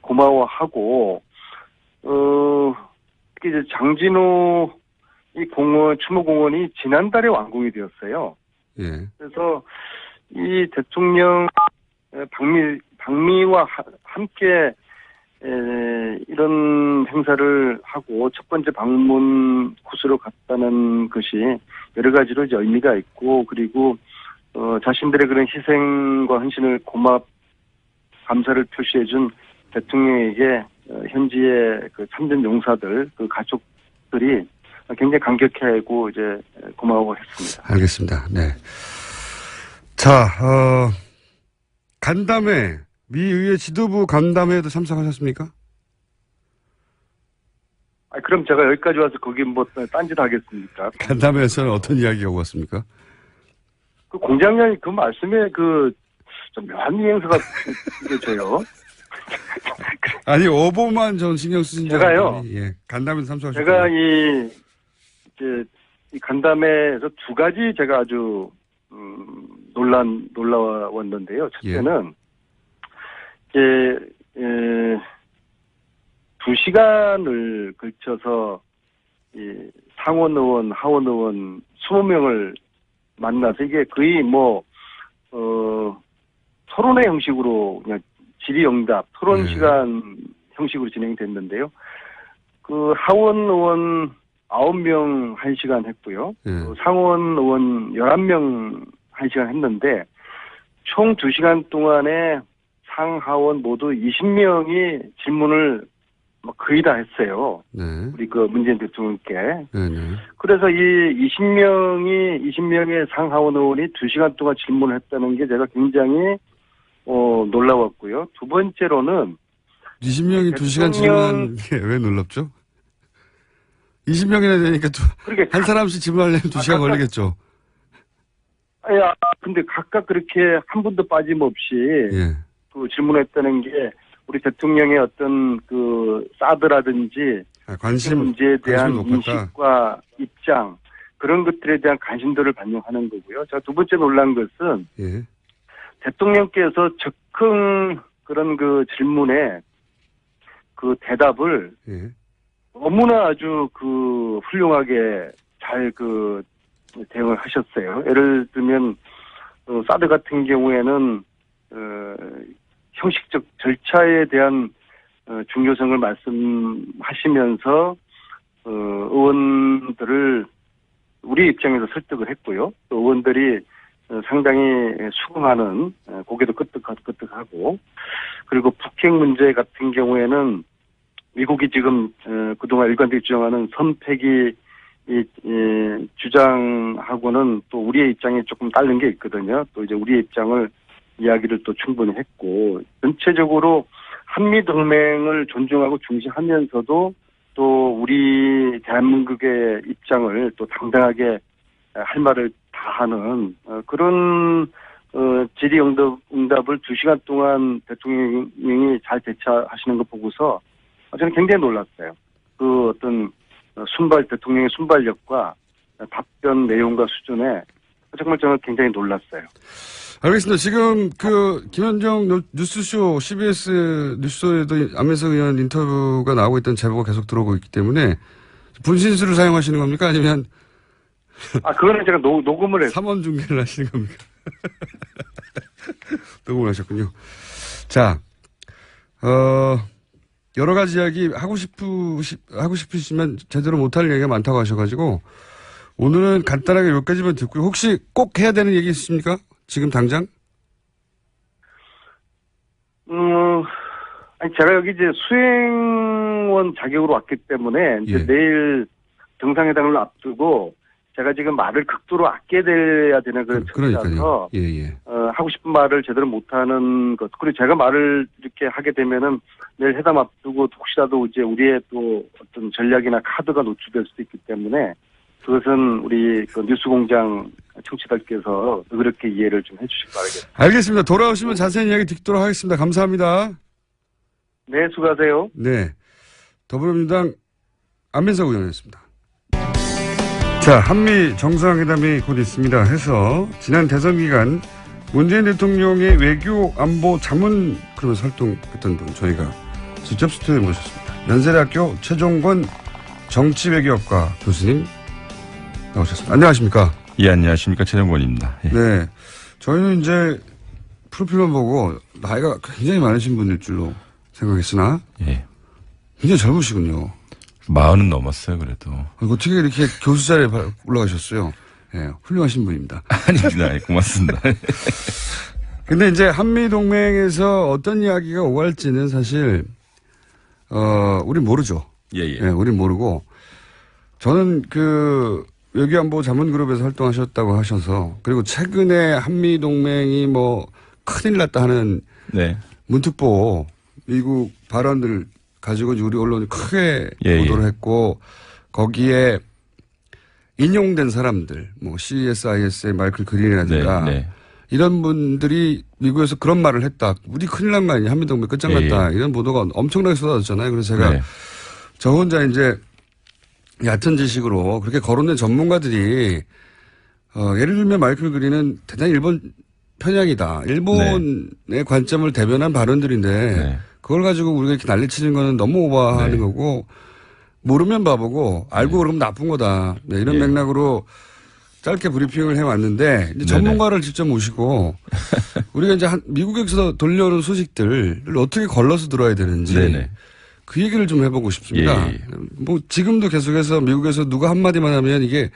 고마워하고 이제 장진호 이 추모공원이 지난달에 완공이 되었어요. 예. 그래서 이 대통령 방미와 함께 이런 행사를 하고 첫 번째 방문 코스로 갔다는 것이 여러 가지로 이제 의미가 있고 그리고 자신들의 그런 희생과 헌신을 감사를 표시해준 대통령에게 현지의 그 참전 용사들, 그 가족들이 굉장히 감격해하고 이제 고마워했습니다. 알겠습니다. 네. 자, 간담회, 미 의회 지도부 간담회에도 참석하셨습니까? 그럼 제가 여기까지 와서 거기 뭐 딴짓 하겠습니까? 간담회에서는 어떤 이야기가 오갔습니까? 그 공장장이 그 말씀에 좀 묘한 뉘앙스가 느껴져요. 아니, 어보만 전 신경 쓰신 줄 제가요. 알았더니, 예, 간담회 참석하셨어요. 제가 이 간담회에서 두 가지 제가 아주 놀라웠는데요. 첫째는 이제 2시간을 걸쳐서 이 상원 의원, 하원 의원 20명을 만나서 이게 거의 토론회 형식으로 그냥 질의응답, 토론 시간 형식으로 진행됐는데요. 그 하원 의원 9명 1시간 했고요. 상원 의원 11명 1시간 했는데 총 2시간 동안에 상하원 모두 20명이 질문을 거의 다 했어요. 네. 우리 그 문재인 대통령께. 네네. 그래서 이 20명의 상하원 의원이 2시간 동안 질문을 했다는 게 제가 굉장히 놀라웠고요. 두 번째로는 20명이 2시간 질문하는 게 왜 놀랍죠? 20명이나 되니까 한 사람씩 질문하려면 2시간 걸리겠죠. 근데 각각 그렇게 한 분도 빠짐없이 그 질문했다는 게 우리 대통령의 어떤 그 사드라든지 관심 문제에 대한 높았다. 인식과 입장 그런 것들에 대한 관심도를 반영하는 거고요. 제가 두 번째 놀란 것은 대통령께서 즉흥 그런 그 질문에 그 대답을 너무나 아주 그 훌륭하게 잘 그 대응을 하셨어요. 예를 들면 사드 같은 경우에는 형식적 절차에 대한 중요성을 말씀하시면서 의원들을 우리 입장에서 설득을 했고요. 또 의원들이 상당히 수긍하는 고개도 끄덕끄덕하고 그리고 북핵 문제 같은 경우에는 미국이 지금 그동안 일관되게 주장하는 선패기 주장하고는 또 우리의 입장이 조금 다른 게 있거든요. 또 이제 우리의 입장을 이야기를 또 충분히 했고 전체적으로 한미 동맹을 존중하고 중시하면서도 또 우리 대한민국의 입장을 또 당당하게 할 말을 다 하는 그런 질의응답을 2시간 동안 대통령이 잘 대처하시는 거 보고서 저는 굉장히 놀랐어요. 그 어떤 대통령의 순발력과 답변 내용과 수준에 정말 저는 굉장히 놀랐어요. 알겠습니다. 지금 김현정 뉴스쇼 CBS 뉴스쇼에도 안민석 의원 인터뷰가 나오고 있던 제보가 계속 들어오고 있기 때문에 분신술을 사용하시는 겁니까? 아니면 그거는 제가 녹음을 했어요. 3원 중계를 하시는 겁니까? 녹음을 하셨군요. 자, 여러 가지 이야기 하고 싶으시면 제대로 못할 얘기가 많다고 하셔가지고 오늘은 간단하게 몇 가지만 듣고요. 혹시 꼭 해야 되는 얘기 있으십니까? 지금 당장? 제가 여기 이제 수행원 자격으로 왔기 때문에 이제 내일 정상회담을 앞두고 제가 지금 말을 극도로 아껴야 되는 그런 그러니까요. 하고 싶은 말을 제대로 못하는 것. 그리고 제가 말을 이렇게 하게 되면은 내일 회담 앞두고 혹시라도 이제 우리의 또 어떤 전략이나 카드가 노출될 수도 있기 때문에 그것은 우리 그 뉴스공장 청취자들께서 그렇게 이해를 좀 해주시기 바라겠습니다. 알겠습니다. 돌아오시면 자세한 이야기 듣도록 하겠습니다. 감사합니다. 네, 수고하세요. 네. 더불어민주당 안민석 의원이었습니다. 자, 한미 정상회담이 곧 있습니다 해서 지난 대선 기간 문재인 대통령의 외교 안보 자문 그러면서 활동했던 분 저희가 직접 스튜디오에 모셨습니다. 연세대학교 최종권 정치외교학과 교수님 나오셨습니다. 안녕하십니까? 예, 안녕하십니까. 최정권입니다. 예. 네. 저희는 이제 프로필만 보고 나이가 굉장히 많으신 분일 줄로 생각했으나 예. 굉장히 젊으시군요. 40은 넘었어요, 그래도. 어떻게 이렇게 교수 자리에 올라가셨어요? 예, 훌륭하신 분입니다. 아닙니다. 예, 고맙습니다. 근데 이제 한미동맹에서 어떤 이야기가 오갈지는 사실, 우린 모르죠. 예, 예. 예, 우린 모르고. 저는 외교안보 자문그룹에서 활동하셨다고 하셔서, 그리고 최근에 한미동맹이 뭐 큰일 났다 하는 네. 문특보 미국 발언들 가지고 우리 언론이 크게 예, 보도를 예. 했고, 거기에 인용된 사람들, 뭐 CSIS의 마이클 그린이라든가 네, 네. 이런 분들이 미국에서 그런 말을 했다. 우리 큰일 난 거 아니냐. 한미동맹 끝장났다. 예, 예. 이런 보도가 엄청나게 쏟아졌잖아요. 그래서 제가 네. 저 혼자 이제 얕은 지식으로 그렇게 거론된 전문가들이 예를 들면 마이클 그린은 대단히 일본 편향이다. 일본의 관점을 대변한 발언들인데 네. 그걸 가지고 우리가 이렇게 난리치는 거는 너무 오버하는 네. 거고 모르면 바보고 알고 그러면 나쁜 거다. 네, 이런 예. 맥락으로 짧게 브리핑을 해왔는데 이제 전문가를 직접 모시고 우리가 이제 미국에서 돌려오는 소식들을 어떻게 걸러서 들어야 되는지 네네. 그 얘기를 좀 해보고 싶습니다. 예, 예. 뭐 지금도 계속해서 미국에서 누가 한마디만 하면 이게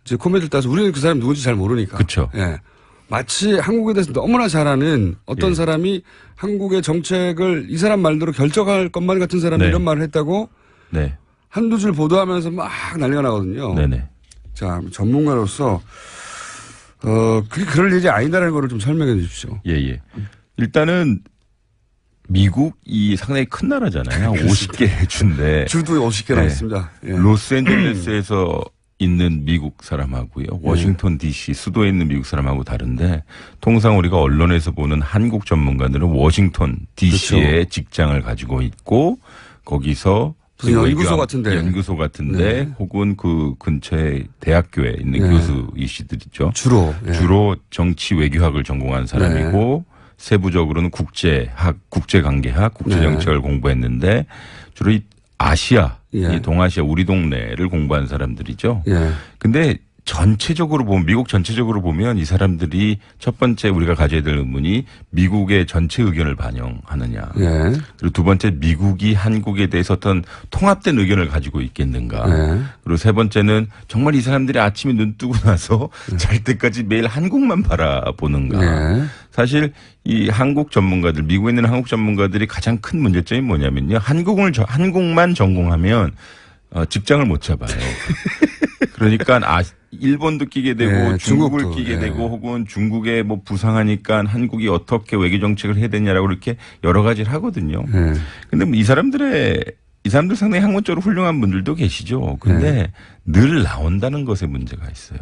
이제 코미디를 따서 우리는 그 사람이 누군지 잘 모르니까. 그쵸. 예. 마치 한국에 대해서 너무나 잘 아는 어떤 예. 사람이 한국의 정책을 이 사람 말대로 결정할 것만 같은 사람이 네. 이런 말을 했다고 네. 한두 줄 보도하면서 막 난리가 나거든요. 네네. 자, 전문가로서 그게 그럴 일이 아니다라는 거를 좀 설명해 주십시오. 예, 예. 일단은 미국이 상당히 큰 나라잖아요. 50개 주인데. 주도 50개나 네. 있습니다. 예. 로스앤젤레스에서 있는 미국 사람하고요. 워싱턴 DC 수도에 있는 미국 사람하고 다른데 통상 우리가 언론에서 보는 한국 전문가들은 워싱턴 DC에 그렇죠. 직장을 가지고 있고 거기서 무슨 연구소 외교학 같은데. 연구소 같은데 네. 혹은 그 근처에 대학교에 있는 네. 교수이시들이죠. 주로. 예. 주로 정치 외교학을 전공한 사람이고 세부적으로는 국제학, 국제관계학, 국제정책을 공부했는데 주로 이 아시아, 예. 이 동아시아 우리 동네를 공부한 사람들이죠. 예. 근데 전체적으로 보면 미국 전체적으로 보면 이 사람들이 첫 번째 우리가 가져야 될 의문이 미국의 전체 의견을 반영하느냐. 예. 그리고 두 번째 미국이 한국에 대해서 어떤 통합된 의견을 가지고 있겠는가. 예. 그리고 세 번째는 정말 이 사람들이 아침에 눈 뜨고 나서 잘 때까지 매일 한국만 바라보는가. 예. 사실 이 한국 전문가들, 미국에 있는 한국 전문가들이 가장 큰 문제점이 뭐냐면요. 한국만 전공하면 직장을 못 잡아요. 그러니까 일본도 끼게 되고 네, 중국을 중국도, 끼게 네. 되고 혹은 중국에 뭐 부상하니까 한국이 어떻게 외교 정책을 해야 되냐라고 이렇게 여러 가지를 하거든요. 예. 근데 뭐 이 사람들 상당히 학문적으로 훌륭한 분들도 계시죠. 근데 늘 나온다는 것에 문제가 있어요.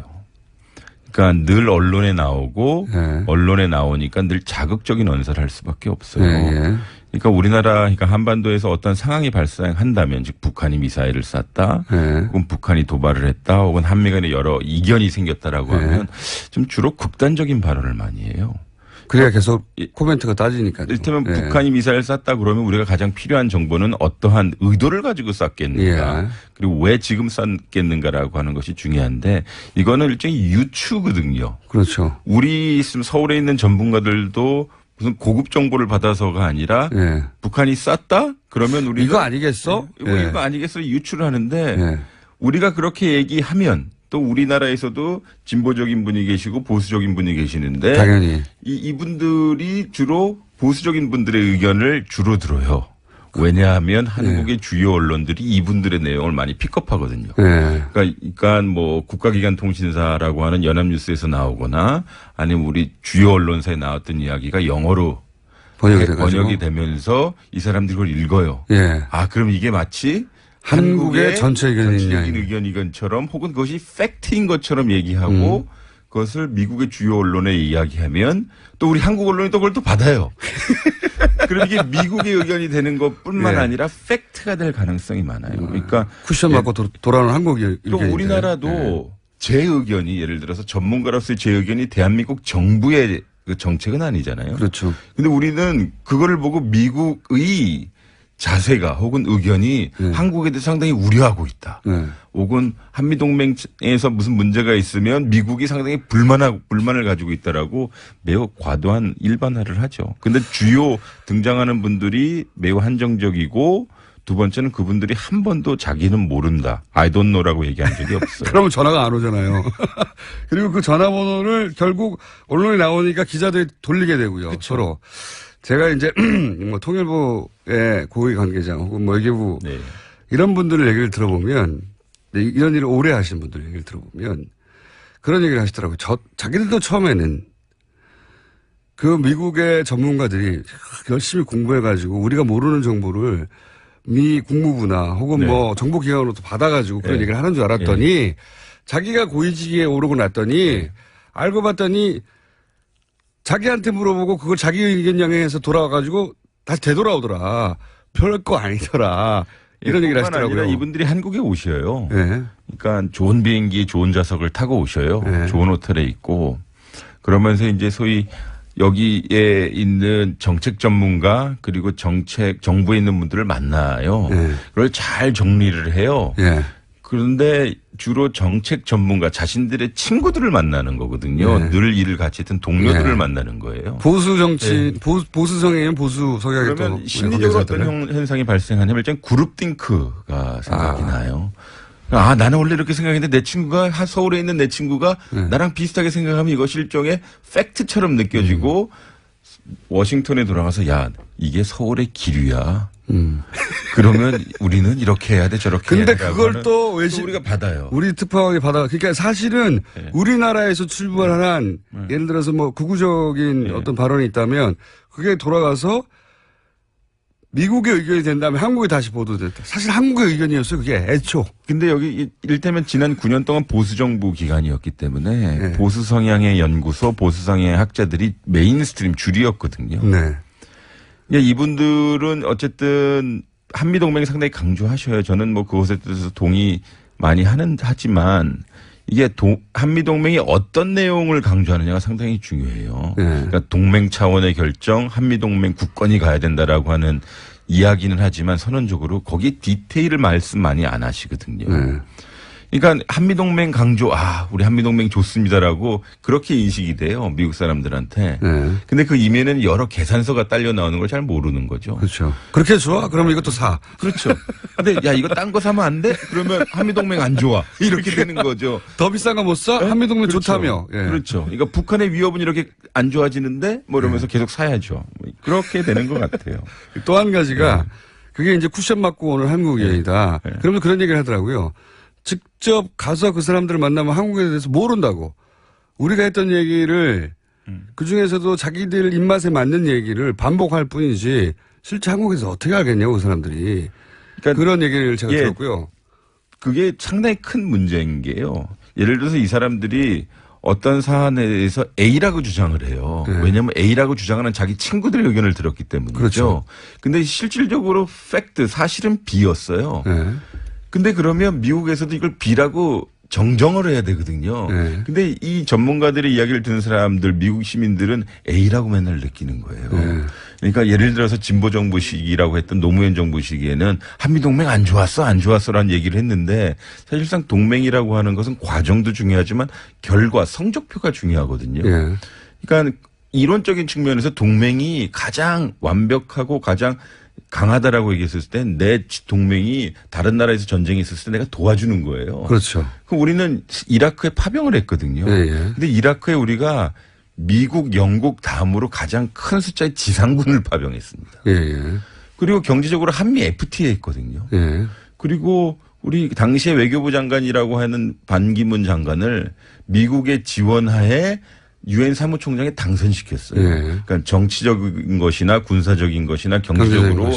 그러니까 늘 언론에 나오고 네. 언론에 나오니까 늘 자극적인 언사를 할 수밖에 없어요. 예. 그러니까 그러니까 한반도에서 어떤 상황이 발생한다면 즉 북한이 미사일을 쐈다 예. 혹은 북한이 도발을 했다 혹은 한미 간에 여러 이견이 생겼다라고 네. 하면 좀 주로 극단적인 발언을 많이 해요. 그래야 계속 코멘트가 따지니까요. 이를테면 예. 북한이 미사일을 쐈다 그러면 우리가 가장 필요한 정보는 어떠한 의도를 가지고 쐈겠는가 예. 그리고 왜 지금 쐈겠는가라고 하는 것이 중요한데 이거는 일종의 유추거든요. 그렇죠. 우리 있으면 서울에 있는 전문가들도 무슨 고급 정보를 받아서가 아니라 예. 북한이 쐈다? 그러면 우리가 이거 아니겠어? 예. 이거 아니겠어? 유추를 하는데 예. 우리가 그렇게 얘기하면 또 우리나라에서도 진보적인 분이 계시고 보수적인 분이 계시는데 당연히. 이분들이 주로 보수적인 분들의 의견을 주로 들어요. 왜냐하면 한국의 주요 언론들이 이분들의 내용을 많이 픽업하거든요. 예. 그러니까 뭐 국가기관 통신사라고 하는 연합뉴스에서 나오거나 아니면 우리 주요 언론사에 나왔던 이야기가 영어로 번역이 되면서 이 사람들이 그걸 읽어요. 예. 아, 그럼 이게 마치 한국의 전체 의견이냐. 전체적인 의견이건처럼 혹은 그것이 팩트인 것처럼 얘기하고 그것을 미국의 주요 언론에 이야기하면 또 우리 한국 언론이 또 그걸 또 받아요. 그럼 이게 미국의 의견이 되는 것뿐만 예. 아니라 팩트가 될 가능성이 많아요. 그러니까 쿠션 맞고 돌아오는 한국 또 의견인데. 우리나라도 제 의견이 예를 들어서 전문가로서의 제 의견이 대한민국 정부의 그 정책은 아니잖아요. 그렇죠. 근데 우리는 그거를 보고 미국의 자세가 혹은 의견이 한국에 대해서 상당히 우려하고 있다. 네. 혹은 한미동맹에서 무슨 문제가 있으면 미국이 상당히 불만을 가지고 있다라고 매우 과도한 일반화를 하죠. 근데 주요 등장하는 분들이 매우 한정적이고 두 번째는 그분들이 한 번도 자기는 모른다. I don't know라고 얘기한 적이 없어요. 그러면 전화가 안 오잖아요. 그리고 그 전화번호를 결국 언론에 나오니까 기자들이 돌리게 되고요. 그쵸. 서로. 제가 이제 뭐 통일부의 고위 관계자 혹은 뭐 외교부 네. 이런 분들의 얘기를 들어보면 이런 일을 오래 하신 분들 얘기를 들어보면 그런 얘기를 하시더라고요. 자기들도 처음에는 그 미국의 전문가들이 열심히 공부해가지고 우리가 모르는 정보를 미 국무부나 혹은 네. 뭐 정보기관으로부터 받아가지고 그런 네. 얘기를 하는 줄 알았더니 자기가 고위직에 오르고 났더니 알고 봤더니 자기한테 물어보고 그걸 자기 의견 양해해서 돌아와가지고 다시 되돌아오더라. 별거 아니더라. 이런 얘기를 하시더라고요. 아니라 이분들이 한국에 오셔요. 네. 그러니까 좋은 비행기, 좋은 좌석을 타고 오셔요. 네. 좋은 호텔에 있고 그러면서 이제 소위 여기에 있는 정책 전문가 그리고 정부에 있는 분들을 만나요. 네. 그걸 잘 정리를 해요. 네. 그런데 주로 정책 전문가 자신들의 친구들을 만나는 거거든요. 네. 늘 일을 같이 했던 동료들을 네. 만나는 거예요. 보수 정치, 보수 성향이면 보수 성향이 그러면 또 심리적으로 어떤 현상이 발생하냐면 일단 그룹 띵크가 생각이 나요. 아, 나는 원래 이렇게 생각했는데 내 친구가 서울에 있는 내 친구가 나랑 비슷하게 생각하면 이것이 일종의 팩트처럼 느껴지고 워싱턴에 돌아가서 야, 이게 서울의 기류야. 그러면 우리는 이렇게 해야 돼 저렇게 해야 돼. 근데 그걸 또 우리가 받아요. 우리 특파원이 받아. 그러니까 사실은 네. 우리나라에서 출발한 예를 들어서 뭐 극우적인 어떤 발언이 있다면 그게 돌아가서 미국의 의견이 된다면 한국에 다시 보도됐다. 사실 한국의 의견이었어요. 그게 애초. 근데 여기 이를테면 지난 9년 동안 보수정부 기간이었기 때문에 보수 성향의 연구소, 보수 성향의 학자들이 메인스트림 줄이었거든요. 네. 이분들은 어쨌든 한미동맹 상당히 강조하셔요. 저는 뭐 그것에 대해서 동의 많이 하지만 이게 한미동맹이 어떤 내용을 강조하느냐가 상당히 중요해요. 네. 그러니까 동맹 차원의 결정, 한미동맹 국권이 가야 된다라고 하는 이야기는 하지만 선언적으로 거기 디테일을 말씀 많이 안 하시거든요. 네. 그러니까 한미동맹 강조, 우리 한미동맹 좋습니다라고 그렇게 인식이 돼요. 미국 사람들한테. 네. 근데 그 이면에는 여러 계산서가 딸려 나오는 걸 잘 모르는 거죠. 그렇죠. 그렇게 좋아? 그러면 이것도 사. 그렇죠. 근데 야, 이거 딴 거 사면 안 돼? 그러면 한미동맹 안 좋아. 이렇게 되는 거죠. 더 비싼 거 못 사? 한미동맹 그렇죠. 좋다며. 예. 그렇죠. 그러니까 북한의 위협은 이렇게 안 좋아지는데 뭐 이러면서 계속 사야죠. 그렇게 되는 것 같아요. 또 한 가지가 그게 이제 쿠션 맞고 오는 한국 의견이다. 네. 그러면서 그런 얘기를 하더라고요. 직접 가서 그 사람들을 만나면 한국에 대해서 모른다고. 우리가 했던 얘기를 그중에서도 자기들 입맛에 맞는 얘기를 반복할 뿐이지 실제 한국에서 어떻게 알겠냐고 그 사람들이. 그러니까 그런 얘기를 제가 들었고요. 그게 상당히 큰 문제인 게요. 예를 들어서 이 사람들이 어떤 사안에 대해서 A라고 주장을 해요. 네. 왜냐하면 A라고 주장하는 자기 친구들의 의견을 들었기 때문이죠. 그렇죠. 근데 실질적으로 사실은 B였어요. 네. 근데 그러면 미국에서도 이걸 B라고 정정을 해야 되거든요. 네. 근데 이 전문가들의 이야기를 듣는 사람들, 미국 시민들은 A라고 맨날 느끼는 거예요. 네. 그러니까 예를 들어서 진보 정부 시기라고 했던 노무현 정부 시기에는 한미동맹 안 좋았어라는 얘기를 했는데 사실상 동맹이라고 하는 것은 과정도 중요하지만 결과, 성적표가 중요하거든요. 네. 그러니까 이론적인 측면에서 동맹이 가장 완벽하고 가장 강하다라고 얘기했을 때 내 동맹이 다른 나라에서 전쟁이 있었을 때 내가 도와주는 거예요. 그렇죠. 그럼 우리는 이라크에 파병을 했거든요. 예. 근데 이라크에 우리가 미국, 영국 다음으로 가장 큰 숫자의 지상군을 파병했습니다. 예. 그리고 경제적으로 한미 FTA 했거든요. 예. 그리고 우리 당시에 외교부 장관이라고 하는 반기문 장관을 미국의 지원하에 유엔 사무총장에 당선시켰어요. 예. 그러니까 정치적인 것이나 군사적인 것이나 경제적으로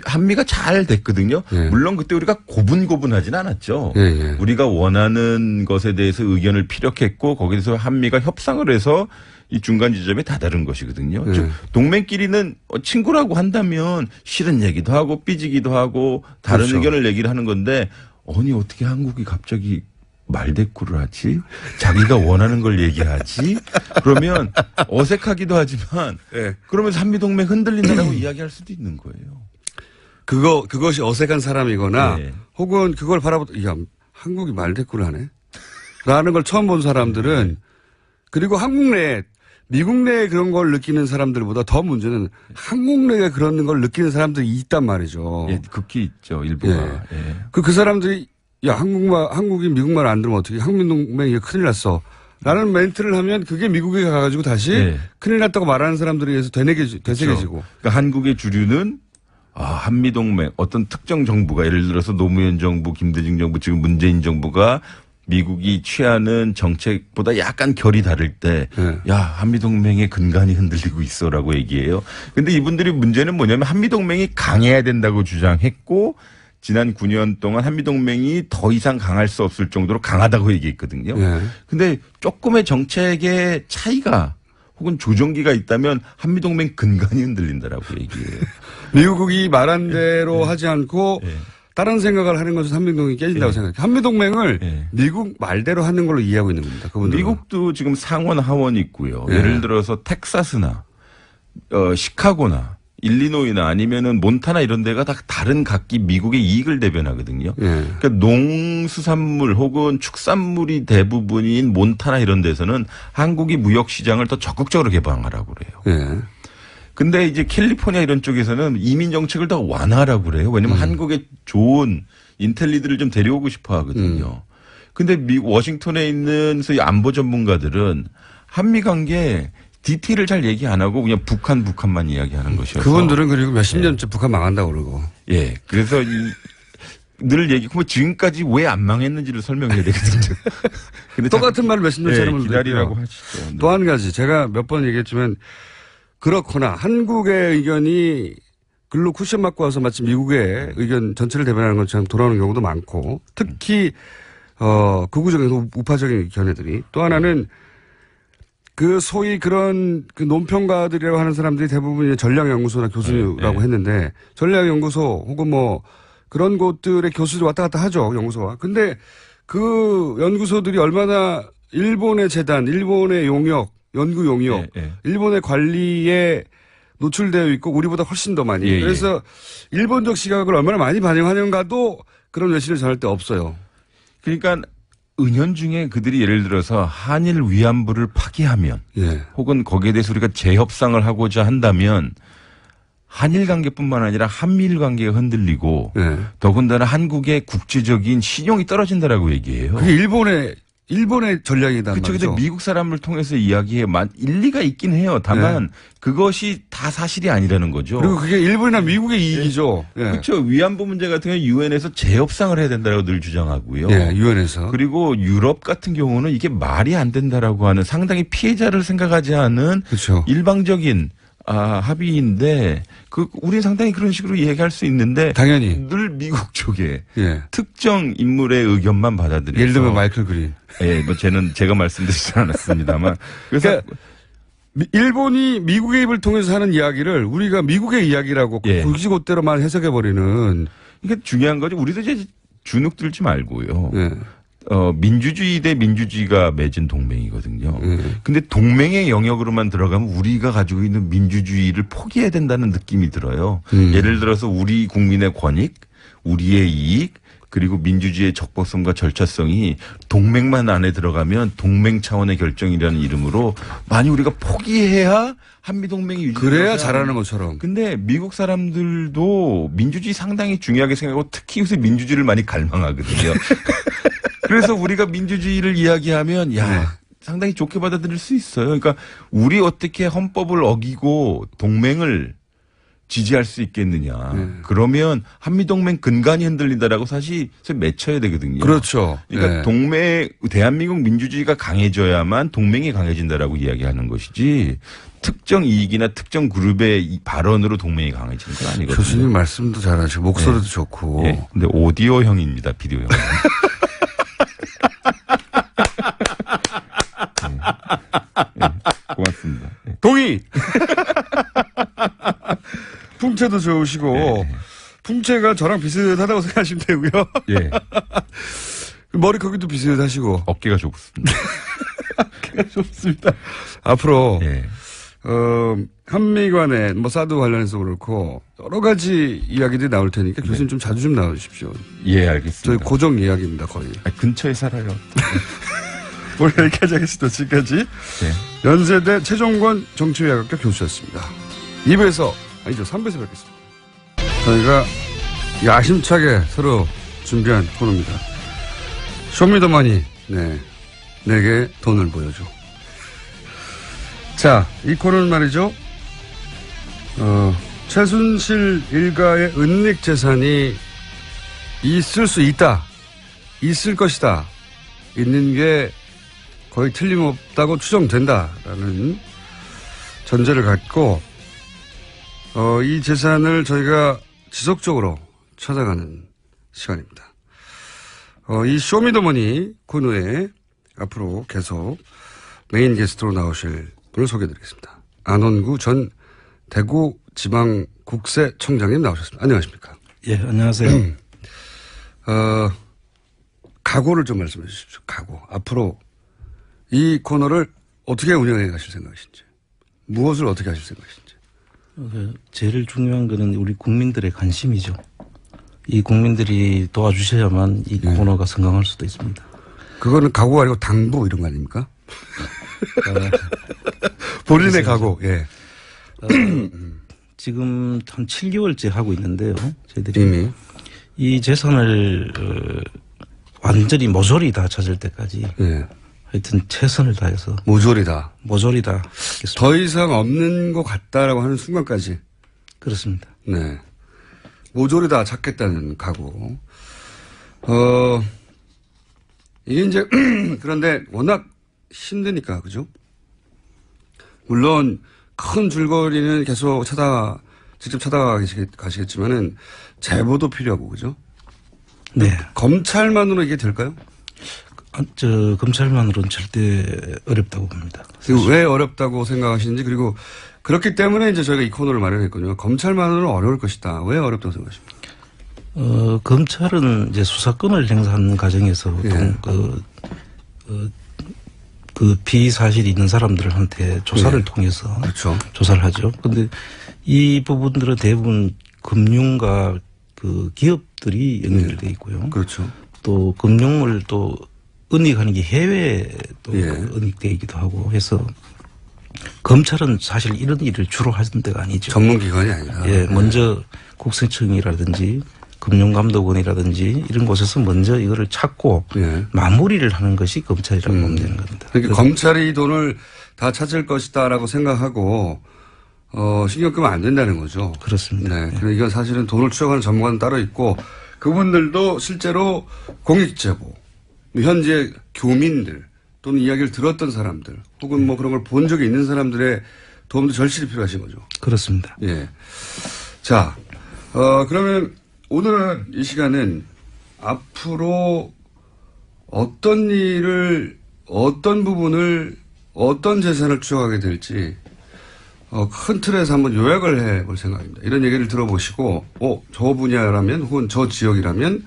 한미가 잘 됐거든요. 예. 물론 그때 우리가 고분고분하진 않았죠. 예. 우리가 원하는 것에 대해서 의견을 피력했고 거기서 한미가 협상을 해서 이 중간 지점에 다다른 것이거든요. 예. 즉 동맹끼리는 친구라고 한다면 싫은 얘기도 하고 삐지기도 하고 다른 그렇죠. 의견을 얘기를 하는 건데 아니 어떻게 한국이 갑자기 말대꾸를 하지? 자기가 원하는 걸 얘기하지? 그러면 어색하기도 하지만 예. 그러면서 한미동맹 흔들린다고 이야기할 수도 있는 거예요. 그것이 어색한 사람이거나 네. 혹은 그걸 바라보다 야, 한국이 말대꾸를 하네? 라는 걸 처음 본 사람들은 그리고 한국 내에 미국 내에 그런 걸 느끼는 사람들보다 더 문제는 한국 내에 그런 걸 느끼는 사람들이 있단 말이죠. 예, 극히 있죠, 일부가. 예. 그 사람들이, 야, 한국이 미국말 안 들으면 어떻게, 한민동맹이 큰일 났어. 라는 멘트를 하면 그게 미국에 가가지고 다시 예. 큰일 났다고 말하는 사람들에 의해서 되새겨지고. 그렇죠. 그러니까 한국의 주류는 한미동맹 어떤 특정 정부가 예를 들어서 노무현 정부, 김대중 정부, 지금 문재인 정부가 미국이 취하는 정책보다 약간 결이 다를 때, 야, 한미동맹의 근간이 흔들리고 있어라고 얘기해요. 근데 이분들이 문제는 뭐냐면 한미동맹이 강해야 된다고 주장했고, 지난 9년 동안 한미동맹이 더 이상 강할 수 없을 정도로 강하다고 얘기했거든요. 근데 조금의 정책의 차이가 혹은 조정기가 있다면 한미동맹 근간이 흔들린다라고 얘기해요. 미국이 말한 대로 하지 않고 다른 생각을 하는 것은 한미동맹이 깨진다고 생각해요. 한미동맹을 미국 말대로 하는 걸로 이해하고 있는 겁니다. 그분들은. 미국도 지금 상원 하원이 있고요. 예를 들어서 텍사스나 시카고나 일리노이나 아니면은 몬타나 이런 데가 다 다른 각기 미국의 이익을 대변하거든요. 그러니까 농수산물 혹은 축산물이 대부분인 몬타나 이런 데서는 한국이 무역 시장을 더 적극적으로 개방하라고 그래요. 근데 이제 캘리포니아 이런 쪽에서는 이민 정책을 더 완화하라고 그래요. 왜냐면 한국에 좋은 인텔리들을 좀 데려오고 싶어 하거든요. 근데 워싱턴에 있는 소위 안보 전문가들은 한미 관계 디테일을 잘 얘기 안 하고 그냥 북한만 이야기하는 것이어서. 그분들은 그리고 몇십 년째 북한 망한다고 그러고. 예. 그래서 늘 얘기하고 지금까지 왜 안 망했는지를 설명해야 되거든요. 근데 똑같은 말을 몇십 년째 하는 분들 기다리라고 하시죠. 또 한 가지 제가 몇 번 얘기했지만 그렇거나 한국의 의견이 글로 쿠션 맞고 와서 마치 미국의 의견 전체를 대변하는 것처럼 돌아오는 경우도 많고 특히 극우적인 우파적인 견해들이 또 하나는 그 소위 그런 그 논평가들이라고 하는 사람들이 대부분 전략연구소나 교수라고 했는데 전략연구소 혹은 뭐 그런 곳들의 교수들 왔다 갔다 하죠. 연구소와. 근데 그 연구소들이 얼마나 일본의 재단, 일본의 용역, 연구 용역, 일본의 관리에 노출되어 있고 우리보다 훨씬 더 많이. 그래서 일본적 시각을 얼마나 많이 반영하는가도 그런 외신을 전할 때 없어요. 그러니까 은연중에 그들이 예를 들어서 한일 위안부를 파기하면 혹은 거기에 대해서 우리가 재협상을 하고자 한다면 한일 관계뿐만 아니라 한미일 관계가 흔들리고 더군다나 한국의 국제적인 신용이 떨어진다라고 얘기해요. 그게 일본의 전략이다. 그렇죠. 근데 미국 사람을 통해서 이야기해 일리가 있긴 해요. 다만 그것이 다 사실이 아니라는 거죠. 그리고 그게 일본이나 미국의 이익이죠. 그렇죠. 위안부 문제 같은 경우는 유엔에서 재협상을 해야 된다고 늘 주장하고요. 유엔에서. 그리고 유럽 같은 경우는 이게 말이 안 된다라고 하는 상당히 피해자를 생각하지 않은 일방적인 합의인데 우리는 상당히 그런 식으로 얘기할 수 있는데 당연히 늘 미국 쪽에 특정 인물의 의견만 받아들여서 예를 들면 마이클 그린. 뭐 제가 말씀드리지 않았습니다만 그래서 그러니까 일본이 미국의 입을 통해서 하는 이야기를 우리가 미국의 이야기라고 굳이곧대로만 해석해버리는. 이게 중요한 거죠. 우리도 이제 주눅 들지 말고요. 민주주의 대 민주주의가 맺은 동맹이거든요. 근데 동맹의 영역으로만 들어가면 우리가 가지고 있는 민주주의를 포기해야 된다는 느낌이 들어요. 예를 들어서 우리 국민의 권익, 우리의 이익, 그리고 민주주의의 적법성과 절차성이 동맹만 안에 들어가면 동맹 차원의 결정이라는 이름으로 많이 우리가 포기해야 한미동맹이 유지돼요. 그래야 잘하는 것처럼. 근데 미국 사람들도 민주주의 상당히 중요하게 생각하고 특히 요새 민주주의를 많이 갈망하거든요. 그래서 우리가 민주주의를 이야기하면 상당히 좋게 받아들일 수 있어요. 그러니까 우리 어떻게 헌법을 어기고 동맹을 지지할 수 있겠느냐. 그러면 한미동맹 근간이 흔들린다라고 사실 맺혀야 되거든요. 그렇죠. 그러니까 대한민국 민주주의가 강해져야만 동맹이 강해진다라고 이야기하는 것이지 특정 이익이나 특정 그룹의 발언으로 동맹이 강해지는 건 아니거든요. 교수님 말씀도 잘하시고 목소리도 좋고. 근데 오디오형입니다. 비디오형. 고맙습니다. 동의! 풍채도 좋으시고, 풍채가 저랑 비슷하다고 생각하시면 되고요. 머리 크기도 비슷하시고. 어깨가 좁습니다. 어깨가 좁습니다. 앞으로, 한미 간에 사드 관련해서 그렇고, 여러 가지 이야기들이 나올 테니까 교수님 좀 자주 좀 나와주십시오. 알겠습니다. 저희 고정 이야기입니다, 거의. 근처에 살아요. 오늘 여기까지 하겠습니다. 지금까지 네. 연세대 최종권 정치외학과 교수였습니다. 2부에서 아니죠 3부에서 뵙겠습니다. 저희가 야심차게 새로 준비한 코너입니다. 쇼미더머니 네, 내게 돈을 보여줘. 자, 이 코너는 말이죠. 최순실 일가의 은닉 재산이 있을 수 있다. 있을 것이다. 있는 게 거의 틀림없다고 추정된다라는 전제를 갖고 이 재산을 저희가 지속적으로 찾아가는 시간입니다. 이 쇼미더머니 코너에 앞으로 계속 메인 게스트로 나오실 분을 소개해드리겠습니다. 안원구 전 대구지방국세청장님 나오셨습니다. 안녕하십니까? 예, 안녕하세요. 각오를 좀 말씀해 주십시오. 각오. 앞으로 이 코너를 어떻게 운영해 가실 생각이신지, 무엇을 어떻게 하실 생각이신지. 제일 중요한 거는 우리 국민들의 관심이죠. 이 국민들이 도와주셔야만 이 코너가 성공할 수도 있습니다. 그거는 각오가 아니고 당부 이런 거 아닙니까? 본인의 각오, 예. 지금 한 7개월째 하고 있는데요. 저희들이 이미. 이 재산을 완전히 모조리 다 찾을 때까지 예. 하여튼 최선을 다해서 모조리다. 하겠습니다. 더 이상 없는 것 같다라고 하는 순간까지. 그렇습니다. 네. 모조리다 찾겠다는 각오. 이게 이제, 그런데 워낙 힘드니까, 그죠? 물론, 큰 줄거리는 계속 직접 찾아가시겠지만은, 제보도 필요하고, 그죠? 네. 검찰만으로 이게 될까요? 검찰만으로는 절대 어렵다고 봅니다. 그리고 왜 어렵다고 생각하시는지, 그리고 그렇기 때문에 이제 저희가 이 코너를 마련했거든요. 검찰만으로는 어려울 것이다. 왜 어렵다고 생각하십니까? 검찰은 이제 수사권을 행사하는 과정에서 예. 그 비사실이 있는 사람들한테 조사를 예. 통해서 그렇죠. 조사를 하죠. 그런데 이 부분들은 대부분 금융과 그 기업들이 연결되어 있고요. 그렇죠. 또 금융을 또 은닉하는 게 해외에 또 예. 은닉되어 있기도 하고 해서 검찰은 사실 이런 일을 주로 하는 데가 아니죠. 전문기관이 아니라. 예, 먼저 국세청이라든지 금융감독원이라든지 이런 곳에서 먼저 이거를 찾고 예. 마무리를 하는 것이 검찰이라고 보면 되는 겁니다. 그러니까 검찰이 이 돈을 다 찾을 것이다라고 생각하고 신경 끄면 안 된다는 거죠. 그렇습니다. 네. 그러니까 이건 사실은 돈을 추적하는 전문가는 따로 있고 그분들도 실제로 공익제보, 현재 교민들 또는 이야기를 들었던 사람들 혹은 뭐 그런 걸 본 적이 있는 사람들의 도움도 절실히 필요하신 거죠. 그렇습니다. 예. 자, 그러면 오늘은 이 시간은 앞으로 어떤 일을, 어떤 부분을, 어떤 재산을 추적하게 될지, 큰 틀에서 한번 요약을 해 볼 생각입니다. 이런 얘기를 들어보시고, 저 분야라면 혹은 저 지역이라면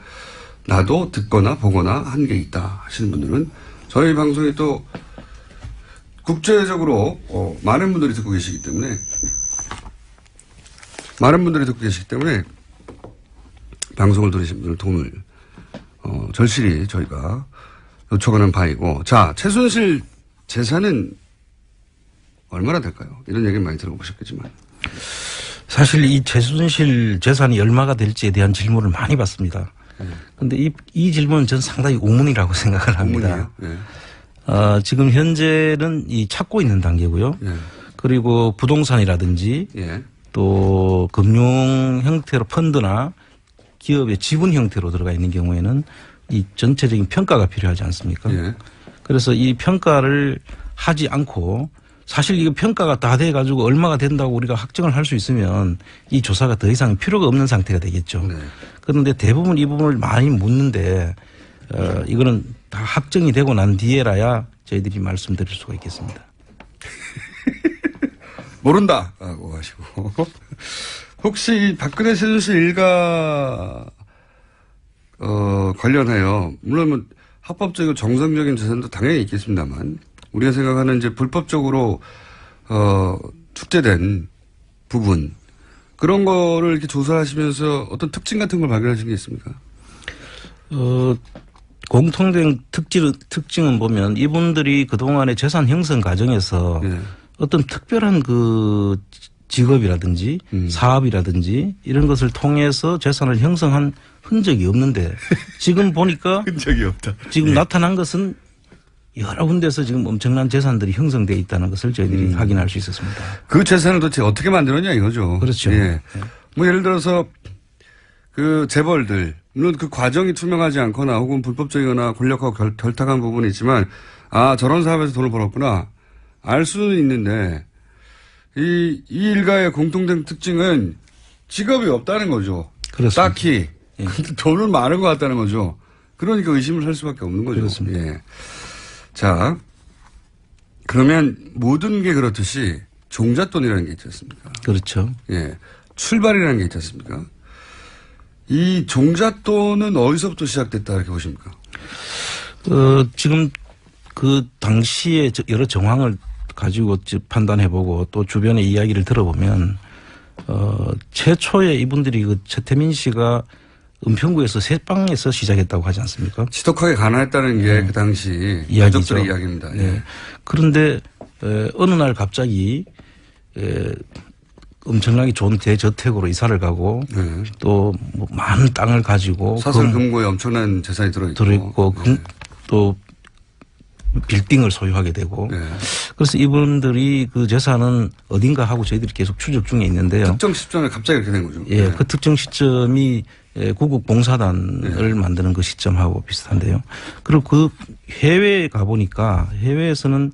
나도 듣거나 보거나 한 게 있다 하시는 분들은 저희 방송이 또 국제적으로 많은 분들이 듣고 계시기 때문에 방송을 들으신 분들 도움을 절실히 저희가 요청하는 바이고, 자, 최순실 재산은 얼마나 될까요? 이런 얘기 많이 들어보셨겠지만. 사실 이 최순실 재산이 얼마가 될지에 대한 질문을 많이 받습니다. 그런데 이 질문은 저는 상당히 우문이라고 생각을 합니다. 네. 지금 현재는 이 찾고 있는 단계고요. 네. 그리고 부동산이라든지 예. 또 금융 형태로 펀드나 기업의 지분 형태로 들어가 있는 경우에는 이 전체적인 평가가 필요하지 않습니까? 예. 그래서 이 평가를 하지 않고 사실 이거 평가가 다 돼 가지고 얼마가 된다고 우리가 확정을 할 수 있으면 이 조사가 더 이상 필요가 없는 상태가 되겠죠. 네. 그런데 대부분 이 부분을 많이 묻는데 이거는 다 확정이 되고 난 뒤에라야 저희들이 말씀드릴 수가 있겠습니다. 모른다라고 하시고 혹시 박근혜 최순실 일가 관련하여 물론 뭐 합법적이고 정상적인 재산도 당연히 있겠습니다만 우리가 생각하는 이제 불법적으로 축제된 부분 그런 거를 이렇게 조사하시면서 어떤 특징 같은 걸 발견하신 게 있습니까? 공통된 특징은 보면 이분들이 그동안의 재산 형성 과정에서 예. 어떤 특별한 그 직업이라든지 사업이라든지 이런 것을 통해서 재산을 형성한 흔적이 없는데 지금 보니까 흔적이 없다. 지금 나타난 것은 여러 군데서 지금 엄청난 재산들이 형성되어 있다는 것을 저희들이 확인할 수 있었습니다. 그 재산을 도대체 어떻게 만들었냐 이거죠. 그렇죠. 예. 뭐 예를 들어서 그 재벌들 물론 그 과정이 투명하지 않거나 혹은 불법적이거나 권력하고 결탁한 부분이 있지만 아 저런 사업에서 돈을 벌었구나 알 수는 있는데 이 일가의 공통된 특징은 직업이 없다는 거죠. 그렇습니다. 딱히 예. 돈은 많은 것 같다는 거죠. 그러니까 의심을 살 수밖에 없는 거죠. 그렇습니다. 예. 자 그러면 모든 게 그렇듯이 종잣돈이라는 게 있지 않습니까? 그렇죠. 예. 출발이라는 게 있지 않습니까? 이 종잣돈은 어디서부터 시작됐다 이렇게 보십니까? 지금 그 당시에 여러 정황을 가지고 판단해보고 또 주변의 이야기를 들어보면 최초에 이분들이 그 최태민 씨가 은평구에서 새방에서 시작했다고 하지 않습니까? 지독하게 가난했다는 게 그 당시 가족들의 이야기입니다. 예. 네. 그런데 어느 날 갑자기 엄청나게 좋은 대저택으로 이사를 가고 네. 또 뭐 많은 땅을 가지고 사설 금고에 엄청난 재산이 들어있고 네. 또 빌딩을 소유하게 되고 네. 그래서 이분들이 그 재산은 어딘가 하고 저희들이 계속 추적 중에 있는데요. 특정 시점에 갑자기 이렇게 된 거죠. 예, 네. 그 특정 시점이 구국봉사단을 만드는 그 시점하고 비슷한데요. 그리고 그 해외에 가보니까 해외에서는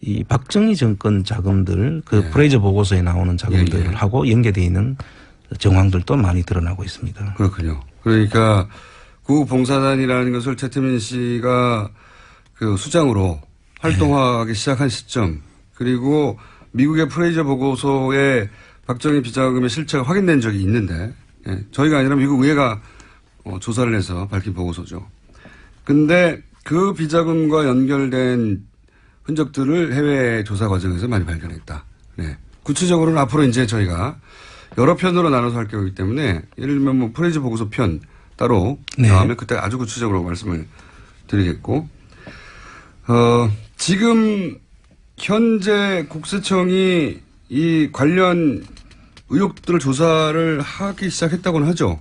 이 박정희 정권 자금들 그 프레이저 보고서에 나오는 자금들하고 연계되어 있는 정황들도 많이 드러나고 있습니다. 그렇군요. 그러니까 구국봉사단이라는 것을 최태민 씨가 그 수장으로 활동하기 시작한 시점 그리고 미국의 프레이저 보고서에 박정희 비자금의 실체가 확인된 적이 있는데 저희가 아니라 미국 의회가 조사를 해서 밝힌 보고서죠. 근데 그 비자금과 연결된 흔적들을 해외 조사 과정에서 많이 발견했다. 네. 구체적으로는 앞으로 이제 저희가 여러 편으로 나눠서 할 거기 때문에 예를 들면 뭐 프레이저 보고서 편 따로 나오면 그때 아주 구체적으로 말씀을 드리겠고 지금 현재 국세청이 이 관련 의혹들을 조사를 하기 시작했다고는 하죠.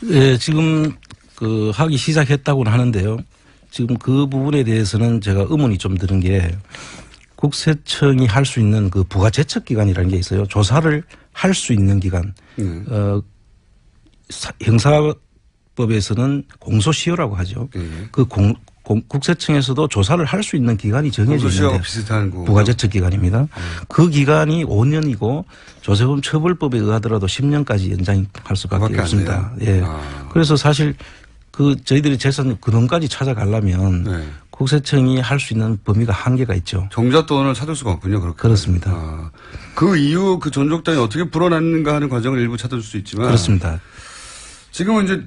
예, 지금 그 하기 시작했다고는 하는데요. 지금 그 부분에 대해서는 제가 의문이 좀 드는 게 국세청이 할 수 있는 그 부가제척 기관이라는 게 있어요. 조사를 할 수 있는 기관. 형사법에서는 공소시효라고 하죠. 그 국세청에서도 조사를 할 수 있는 기간이 정해져 있는데 비슷한 거. 부가제척 기관입니다. 그 기간이 5년이고 조세범 처벌법에 의하더라도 10년까지 연장할 수밖에 없습니다. 예. 그래서 사실 그 저희들이 재산 근원까지 찾아가려면 국세청이 할 수 있는 범위가 한계가 있죠. 종잣돈을 찾을 수가 없군요. 그렇게. 그렇습니다. 그 이후 그 존속단이 어떻게 불어났는가 하는 과정을 일부 찾을 수 있지만 그렇습니다. 지금은 이제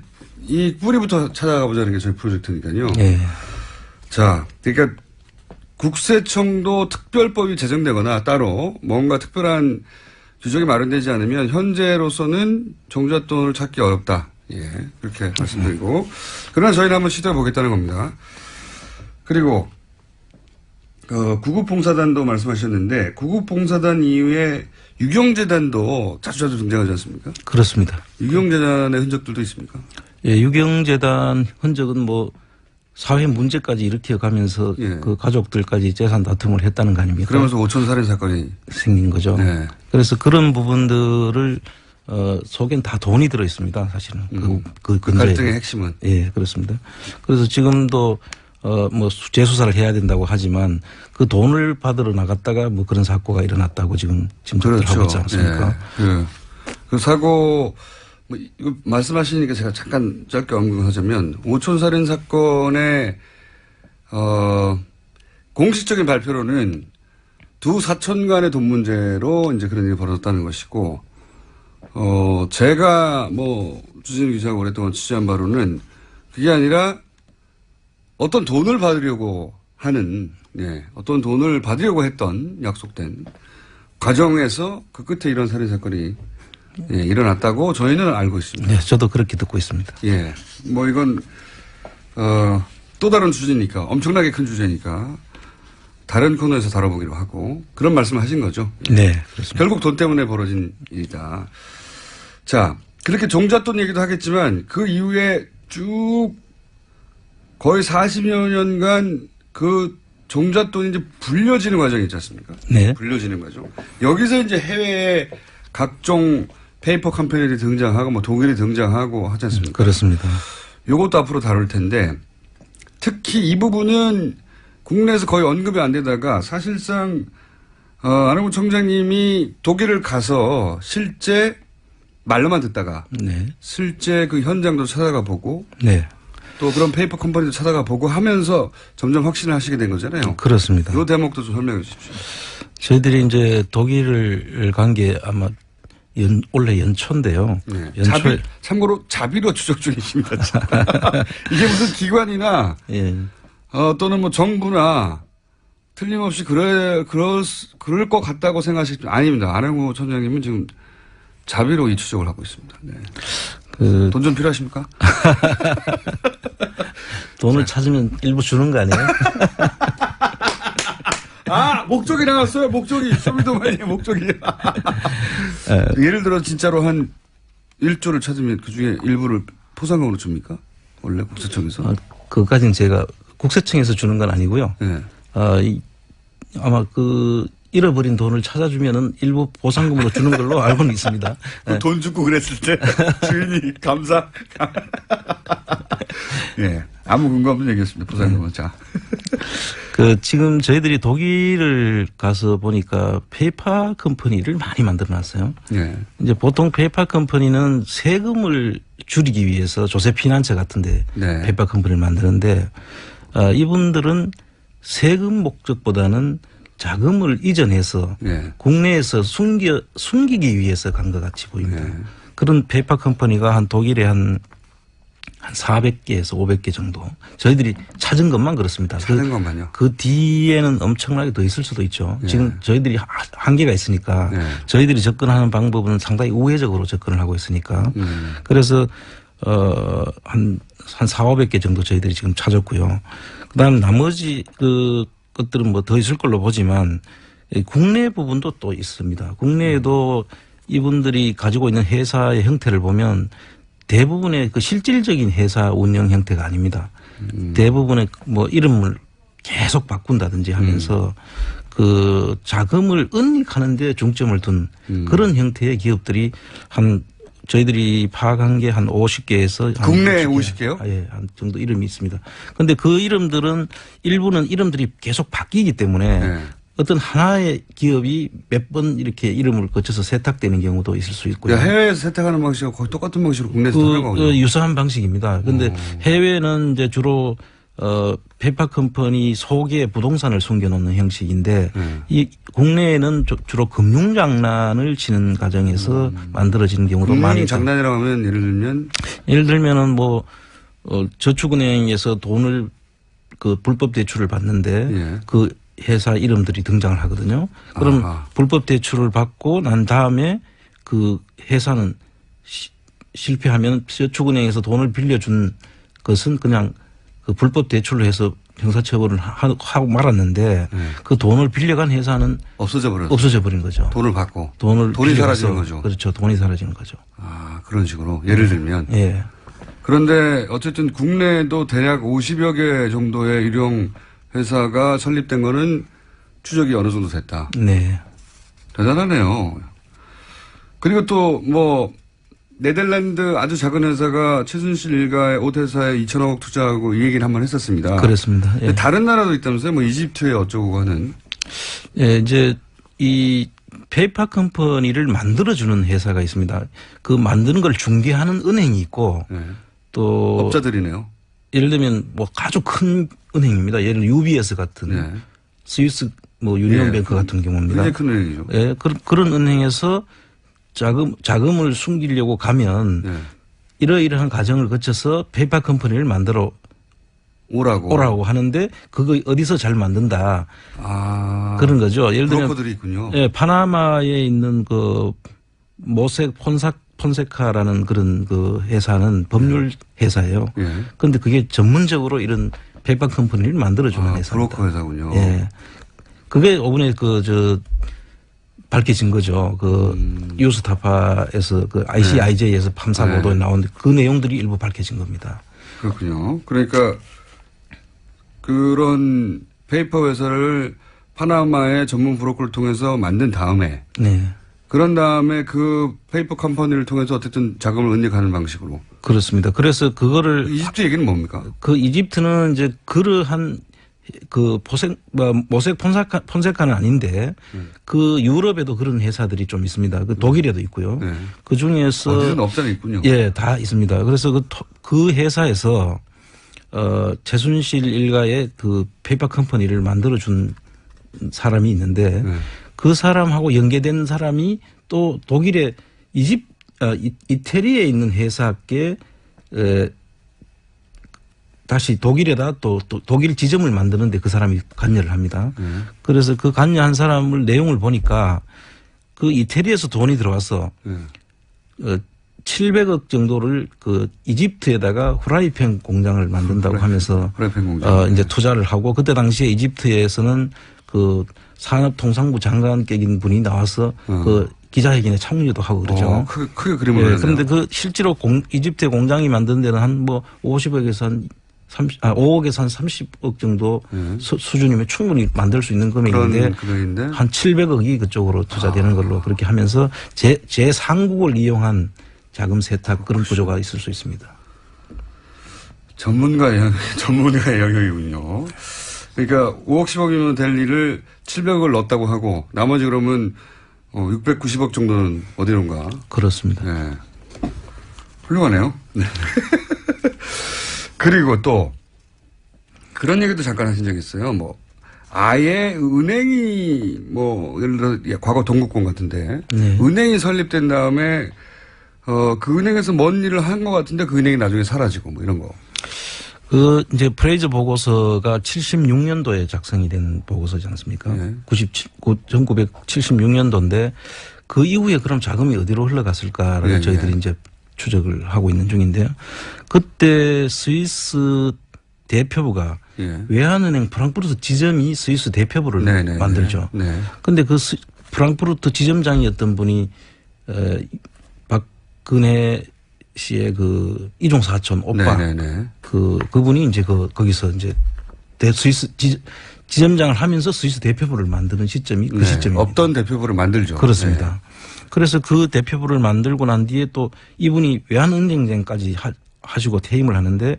이 뿌리부터 찾아가 보자는 게 저희 프로젝트니까요. 예. 자, 그러니까 국세청도 특별법이 제정되거나 따로 뭔가 특별한 규정이 마련되지 않으면 현재로서는 종잣돈을 찾기 어렵다. 예, 그렇게 말씀드리고. 그러나 저희는 한번 시도해 보겠다는 겁니다. 그리고 구국봉사단도 말씀하셨는데 구국봉사단 이후에 유경재단도 자주 등장하지 않습니까? 그렇습니다. 유경재단의 흔적들도 있습니까? 예, 유경재단 흔적은 뭐 사회 문제까지 일으켜 가면서 그 가족들까지 재산 다툼을 했다는 거 아닙니까? 그러면서 5천 살인 사건이 생긴 거죠. 네. 그래서 그런 부분들을 속엔 다 돈이 들어 있습니다. 사실은 그 갈등의 핵심은 예, 그렇습니다. 그래서 지금도 뭐 재수사를 해야 된다고 하지만 그 돈을 받으러 나갔다가 뭐 그런 사고가 일어났다고 지금 짐작을 하고 있지 않습니까? 네. 그 사고 뭐 이거 말씀하시니까 제가 잠깐 짧게 언급하자면 오촌살인 사건의 공식적인 발표로는 두 사촌 간의 돈 문제로 이제 그런 일이 벌어졌다는 것이고 제가 뭐 주진우 기자가 오랫동안 취재한 바로는 그게 아니라 어떤 돈을 받으려고 하는 어떤 돈을 받으려고 했던 약속된 과정에서 그 끝에 이런 살인 사건이 일어났다고 저희는 알고 있습니다. 네, 저도 그렇게 듣고 있습니다. 예, 뭐 이건 또 다른 주제니까 엄청나게 큰 주제니까 다른 코너에서 다뤄보기로 하고 그런 말씀을 하신 거죠. 네, 그렇습니다. 결국 돈 때문에 벌어진 일이다. 자, 그렇게 종잣돈 얘기도 하겠지만 그 이후에 쭉 거의 40여 년간 그 종잣돈이 이제 불려지는 과정이 있지 않습니까? 네. 불려지는 과정. 여기서 이제 해외에 각종 페이퍼 컴퍼니들이 등장하고 뭐 독일이 등장하고 하지 않습니까? 그렇습니다. 요것도 앞으로 다룰 텐데 특히 이 부분은 국내에서 거의 언급이 안 되다가 사실상 안홍구 청장님이 독일을 가서 실제 말로만 듣다가 네. 실제 그 현장도 찾아가 보고 네. 또 그런 페이퍼 컴퍼니도 찾아가 보고 하면서 점점 확신을 하시게 된 거잖아요. 그렇습니다. 이 대목도 좀 설명해 주십시오. 저희들이 이제 독일을 간 게 아마 올해 연초인데요. 네. 연초에 참고로 자비로 추적 중이십니다. 이게 무슨 기관이나 예. 또는 뭐 정부나 틀림없이 그럴 것 같다고 생각하시죠? 아닙니다. 안홍구 청장님은 지금 자비로 이 추적을 하고 있습니다. 네. 돈 좀 필요하십니까? 돈을 찾으면 일부 주는 거 아니에요? 아, 목적이 나왔어요. 목적이. 쇼미더머니의 목적이. 예를 들어 진짜로 한 1조를 찾으면 그중에 일부를 포상금으로 줍니까? 원래 국세청에서? 그것까지는 제가 국세청에서 주는 건 아니고요. 네. 아마 잃어버린 돈을 찾아주면은 일부 보상금으로 주는 걸로 알고는 있습니다. 네. 돈 주고 그랬을 때 주인이 감사. 예. 아무 근거 없는 얘기였습니다. 보상금은. 자. 지금 저희들이 독일을 가서 보니까 페이퍼 컴퍼니를 많이 만들어 놨어요. 네. 이제 보통 페이퍼 컴퍼니는 세금을 줄이기 위해서 조세 피난처 같은데 네. 페이퍼 컴퍼니를 만드는데 이분들은 세금 목적보다는 자금을 이전해서 네. 국내에서 숨기기 위해서 간 것 같이 보입니다. 네. 그런 페이퍼 컴퍼니가 한 독일에 한 400개에서 500개 정도. 저희들이 찾은 것만 그렇습니다. 찾은 것만요? 그 뒤에는 엄청나게 더 있을 수도 있죠. 네. 지금 저희들이 한계가 있으니까 네. 저희들이 접근하는 방법은 상당히 우회적으로 접근을 하고 있으니까. 그래서 한 400~500개 정도 저희들이 지금 찾았고요. 그다음 나머지 것들은 뭐 더 있을 걸로 보지만 국내 부분도 또 있습니다. 국내에도 이분들이 가지고 있는 회사의 형태를 보면 대부분의 그 실질적인 회사 운영 형태가 아닙니다. 대부분의 뭐 이름을 계속 바꾼다든지 하면서 그 자금을 은닉하는 데 중점을 둔 그런 형태의 기업들이 저희들이 파악한 게 한 50개에서 국내에 50개요? 예, 한 정도 이름이 있습니다. 그런데 그 이름들은 일부는 이름들이 계속 바뀌기 때문에 네. 어떤 하나의 기업이 몇 번 이렇게 이름을 거쳐서 세탁되는 경우도 있을 수 있고요. 해외에서 세탁하는 방식과 거의 똑같은 방식으로 국내에서 하는 거군요. 유사한 방식입니다. 그런데 해외는 이제 주로 페이퍼 컴퍼니 속에 부동산을 숨겨놓는 형식인데 이 국내에는 주로 금융장난을 치는 과정에서 만들어지는 경우도 많이 있죠. 금융장난이라고 하면 예를 들면은 뭐 저축은행에서 돈을 불법 대출을 받는데 예. 그 회사 이름들이 등장을 하거든요. 그럼 불법 대출을 받고 난 다음에 그 회사는 실패하면 저축은행에서 돈을 빌려준 것은 그냥 그 불법 대출로 해서 형사처벌을 하고 말았는데 그 돈을 빌려간 회사는 없어져 버린 거죠. 돈을 받고. 돈이 사라지는 거죠. 그렇죠. 돈이 사라지는 거죠. 그런 식으로. 예를 들면. 예. 그런데 어쨌든 국내에도 대략 50여 개 정도의 일용 회사가 설립된 거는 추적이 어느 정도 됐다. 네. 대단하네요. 그리고 또 뭐 네덜란드 아주 작은 회사가 최순실 일가의 옷 회사에 2천억 투자하고 이 얘기를 한번 했었습니다. 그렇습니다. 예. 다른 나라도 있다면서요? 뭐 이집트에 어쩌고 하는. 예, 이제 이 페이퍼 컴퍼니를 만들어주는 회사가 있습니다. 그 만드는 걸 중개하는 은행이 있고 네. 또 업자들이네요. 예를 들면 뭐 아주 큰 은행입니다. 예를 들어 UBS 같은 네. 스위스 뭐 유니온뱅크 같은 경우입니다. 굉장히 큰 은행이죠. 예, 그런 은행에서 자금을 숨기려고 가면 네. 이러이러한 과정을 거쳐서 페이퍼 컴퍼니를 만들어 오라고 하는데 그거 어디서 잘 만든다. 그런 거죠. 예를 들면 브로커들이 있군요. 예, 파나마에 있는 그 모색 폰세카라는 그런 그 회사는 법률 회사예요. 예. 그런데 그게 전문적으로 이런 페이퍼 컴퍼니를 만들어주는 회사입니다. 브로커 회사군요. 예. 그게 이번에 밝혀진 거죠. 뉴스타파에서 ICIJ에서 판사 보도에 나온 그 내용들이 일부 밝혀진 겁니다. 그렇군요. 그러니까 그런 페이퍼 회사를 파나마의 전문 브로커를 통해서 만든 다음에 네. 그런 다음에 그 페이퍼 컴퍼니를 통해서 어쨌든 자금을 은닉하는 방식으로. 그렇습니다. 그래서 그거를 이집트 얘기는 뭡니까? 그 이집트는 이제 그러한 그 모색 폰세카는 아닌데 그 유럽에도 그런 회사들이 좀 있습니다. 그 독일에도 있고요. 네. 그 중에서 어디든 없잖아 있군요. 예, 다 있습니다. 그래서 그 회사에서 최순실 일가의 그 페이퍼 컴퍼니를 만들어준 사람이 있는데 그 사람하고 연계된 사람이 또 독일의 이태리에 있는 회사께 다시 독일에다 또 독일 지점을 만드는데 그 사람이 관여를 합니다. 그래서 그 관여한 사람을 내용을 보니까 그 이태리에서 돈이 들어와서 700억 정도를 그 이집트에다가 후라이팬 공장을 만든다고 하면서 후라이팬 공장. 이제 투자를 하고 그때 당시에 이집트에서는 그 산업통상부 장관격인 분이 나와서 그 기자회견에 참여도 하고 그러죠. 크게 그림을. 그런데 그 실제로 이집트의 공장이 만든 데는 한 뭐 50억에서 한 5억에서 한 30억 정도 수준이면 충분히 만들 수 있는 금액인데 한 700억이 그쪽으로 투자되는 걸로 그렇게 하면서 제3국을 이용한 자금 세탁 그런 구조가 있을 수 있습니다. 전문가의 영역이군요. 그러니까 5억 10억이면 될 일을 700억을 넣었다고 하고 나머지 그러면 690억 정도는 어디론가. 그렇습니다. 네. 훌륭하네요. 네. 그리고 또 그런 얘기도 잠깐 하신 적이 있어요. 뭐 아예 은행이 뭐 예를 들어 과거 동국권 같은데 은행이 설립된 다음에 그 은행에서 뭔 일을 한 것 같은데 그 은행이 나중에 사라지고 뭐 이런 거. 그 이제 프레이저 보고서가 76년도에 작성이 된 보고서지 않습니까? 1976년도인데 그 이후에 그럼 자금이 어디로 흘러갔을까를 저희들이 이제 추적을 하고 있는 중인데요. 그때 스위스 대표부가 외환은행 프랑크푸르트 지점이 스위스 대표부를 만들죠. 그런데 그 프랑크푸르트 지점장이었던 분이 박근혜 씨의 그 이종 사촌 오빠 그분이 이제 거기서 이제 스위스 지점장을 하면서 스위스 대표부를 만드는 시점이 그 시점입니다. 없던 대표부를 만들죠. 그렇습니다. 그래서 그 대표부를 만들고 난 뒤에 또 이분이 외환은행장까지 하시고 퇴임을 하는데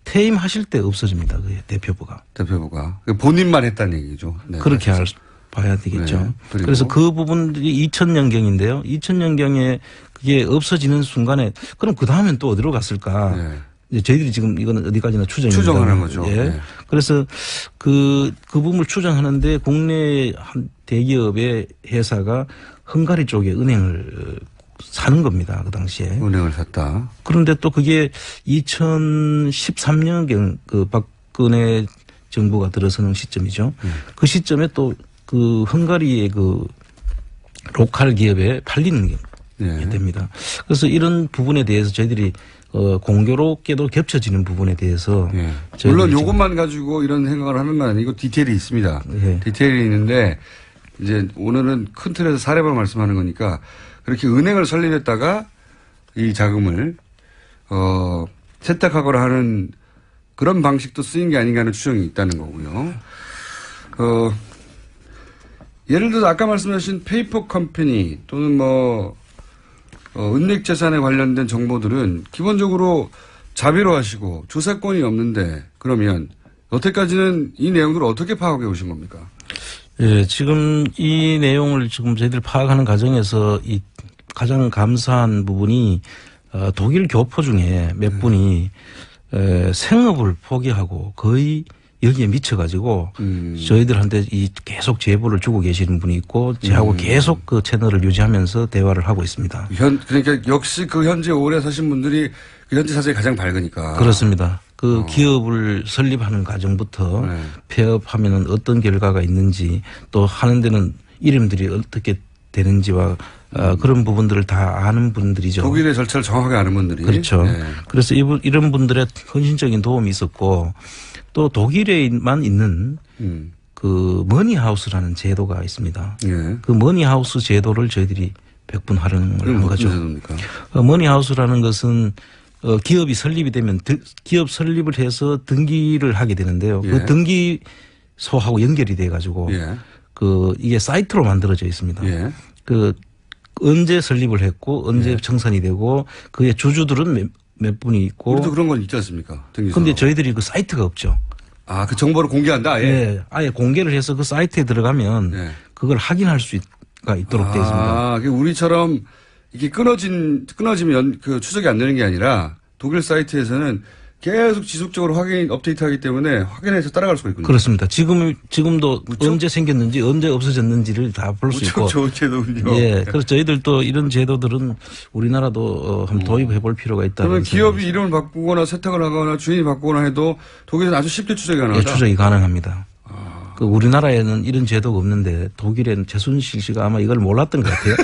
퇴임하실 때 없어집니다. 그 대표부가. 본인만 했다는 얘기죠. 네, 그렇게 봐야 되겠죠. 그래서 그 부분들이 2000년경인데요. 2000년경에 그게 없어지는 순간에 그럼 그 다음엔 또 어디로 갔을까. 이제 저희들이 지금 이거는 어디까지나 추정하는 거죠. 그래서 그 부분을 추정하는데 국내 한 대기업의 회사가 헝가리 쪽에 은행을 사는 겁니다. 그 당시에. 은행을 샀다. 그런데 또 그게 2013년경 그 박근혜 정부가 들어서는 시점이죠. 그 시점에 또 그 헝가리의 그 로컬 기업에 팔리는 게 됩니다. 그래서 이런 부분에 대해서 저희들이 공교롭게도 겹쳐지는 부분에 대해서 물론 이것만 가지고 이런 생각을 하는 건 아니고 디테일이 있습니다. 디테일이 있는데 이제 오늘은 큰 틀에서 사례만 말씀하는 거니까 그렇게 은행을 설립했다가 이 자금을 세탁하거나 하는 그런 방식도 쓰인 게 아닌가 하는 추정이 있다는 거고요. 예를 들어서 아까 말씀하신 페이퍼 컴퍼니 또는 뭐 은닉 재산에 관련된 정보들은 기본적으로 자비로 하시고 조사권이 없는데 그러면 여태까지는 이 내용들을 어떻게 파악해 오신 겁니까? 예, 지금 이 내용을 지금 저희들 파악하는 과정에서 이 가장 감사한 부분이 독일 교포 중에 몇 분이 생업을 포기하고 거의 여기에 미쳐가지고 저희들한테 계속 제보를 주고 계시는 분이 있고 저하고 계속 그 채널을 유지하면서 대화를 하고 있습니다. 그러니까 역시 그 현지에 오래 사신 분들이 그 현지 사정이 가장 밝으니까. 그렇습니다. 그 기업을 설립하는 과정부터 폐업하면은 어떤 결과가 있는지 또 하는 데는 이름들이 어떻게 되는지와 그런 부분들을 다 아는 분들이죠. 독일의 절차를 정확하게 아는 분들이. 그렇죠. 네. 그래서 이런 분들의 헌신적인 도움이 있었고 또 독일에만 있는 그 머니하우스라는 제도가 있습니다. 예. 그 머니하우스 제도를 저희들이 100분 활용을 한 거죠. 제도입니까? 머니하우스라는 것은 기업이 설립이 되면 기업 설립을 해서 등기를 하게 되는데요. 예. 그 등기소하고 연결이 돼 가지고 예. 그 이게 사이트로 만들어져 있습니다. 예. 그 언제 설립을 했고 언제 청산이 되고 그의 주주들은 몇 분이 있고. 우리도 그런 건 있지 않습니까? 등기소. 그런데 저희들이 그 사이트가 없죠. 아, 그 정보를 공개한다. 아예. 예. 아예 공개를 해서 그 사이트에 들어가면 예. 그걸 확인할 수가 있도록 되어 있습니다. 아, 우리처럼 이게 끊어지면 그 추적이 안 되는 게 아니라 독일 사이트에서는 계속 지속적으로 업데이트하기 때문에 확인해서 따라갈 수가 있군요. 그렇습니다. 지금도 무척? 언제 생겼는지 언제 없어졌는지를 다 볼 수 있고. 좋은 제도군요. 예. 그래서 저희들도 이런 제도들은 우리나라도 한번 도입해 볼 필요가 있다. 그러면 기업이 이름을 바꾸거나 세탁을 하거나 주인이 바꾸거나 해도 독일은 아주 쉽게 추적이 예, 가능하다. 추적이 가능합니다. 그 우리나라에는 이런 제도가 없는데 독일에는 최순실 씨가 아마 이걸 몰랐던 것 같아요.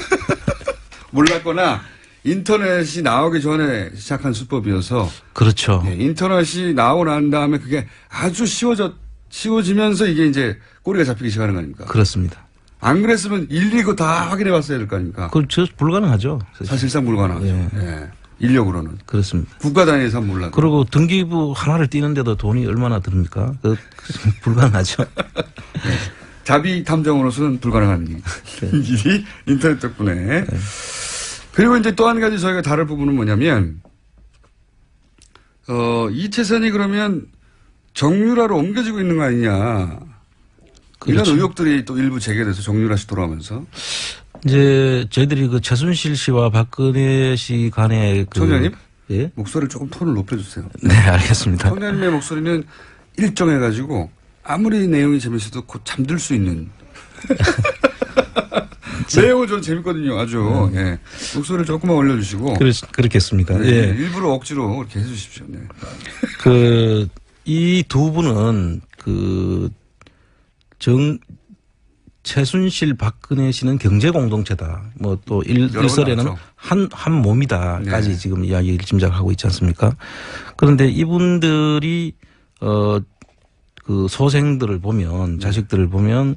몰랐거나 인터넷이 나오기 전에 시작한 수법이어서 그렇죠. 예, 인터넷이 나오고 난 다음에 그게 아주 쉬워지면서 이게 이제 꼬리가 잡히기 시작하는 거 아닙니까? 그렇습니다. 안 그랬으면 일일이 그거 다 확인해 봤어야 될 거 아닙니까? 그저 불가능하죠. 사실상 불가능하죠. 예. 예. 인력으로는. 그렇습니다. 국가 단위에서 몰라도. 그리고 등기부 하나를 띄는데도 돈이 얼마나 듭니까? 불가능하죠. 자비 탐정으로서는 불가능한 일이 인터넷 덕분에. 네. 그리고 이제 또 한 가지 저희가 다를 부분은 뭐냐면, 이채선이 그러면 정유라로 옮겨지고 있는 거 아니냐. 그렇죠. 이런 의혹들이 또 일부 제기돼서 정유라 씨 돌아오면서. 이제 저희들이 그 최순실 씨와 박근혜 씨 간의 그. 청장님? 예? 목소리를 조금 톤을 높여주세요. 네, 알겠습니다. 청장님의 목소리는 일정해가지고 아무리 내용이 재밌어도 곧 잠들 수 있는. 내용은 좀 재밌거든요. 아주. 예. 목소리를 조금만 올려주시고. 그렇겠습니까? 네, 예. 일부러 억지로 이렇게 해주십시오. 네. 이 두 분은 최순실 박근혜 씨는 경제 공동체다. 뭐 또 일설에는 나왔죠. 한 몸이다까지 네. 지금 이야기를 짐작하고 있지 않습니까? 그런데 이분들이 그 소생들을 보면 자식들을 보면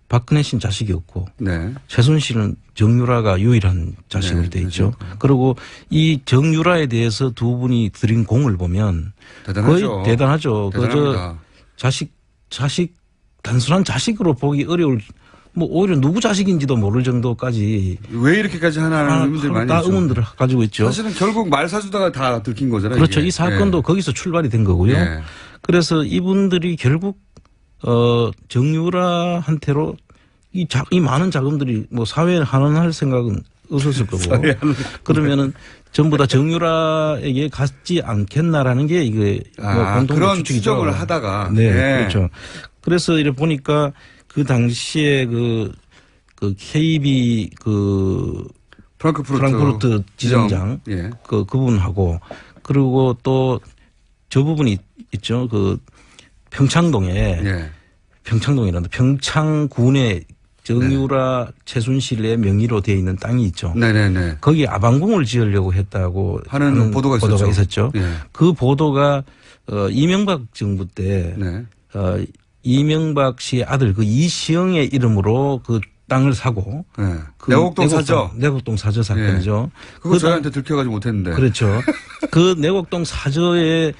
박근혜 씨는 자식이 없고 네. 최순실은 정유라가 유일한 자식으로 네, 돼 있죠. 그리고 이 정유라에 대해서 두 분이 들인 공을 보면 대단하죠. 거의 대단하죠. 대단합니다. 자식 단순한 자식으로 보기 어려울 뭐 오히려 누구 자식인지도 모를 정도까지 왜 이렇게까지 하나는 의문들이 많이 다 있죠. 의문들을 가지고 있죠. 사실은 결국 말 사주다가 다 들킨 거잖아요. 그렇죠. 이게. 이 사건도 예. 거기서 출발이 된 거고요. 예. 그래서 이분들이 결국 정유라한테로 이 많은 자금들이 뭐 사회에 환원할 생각은 없었을 거고. 그러면은 전부 다 정유라에게 갔지 않겠나라는 게 이게 뭐 공동 그런 추측이죠. 추정을 하다가. 네, 예. 그렇죠. 그래서 이래 보니까 그 당시에 그 KB 프랑크푸르트 지점장 예. 그분하고 그리고 또 저 부분이 있죠. 그 평창동에 예. 평창동이란다. 평창군에 정유라 최순실의 명의로 되어 있는 땅이 있죠. 네네네. 거기 아방궁을 지으려고 했다고 하는 보도가 있었죠. 예. 그 보도가 이명박 정부 때 네. 이명박 씨의 아들 그 이시영의 이름으로 그 땅을 사고 네. 그 내곡동 사저. 내곡동 사저 사건이죠. 그거 저희한테 들켜가지고 못했는데. 그렇죠. 그 내곡동 사저의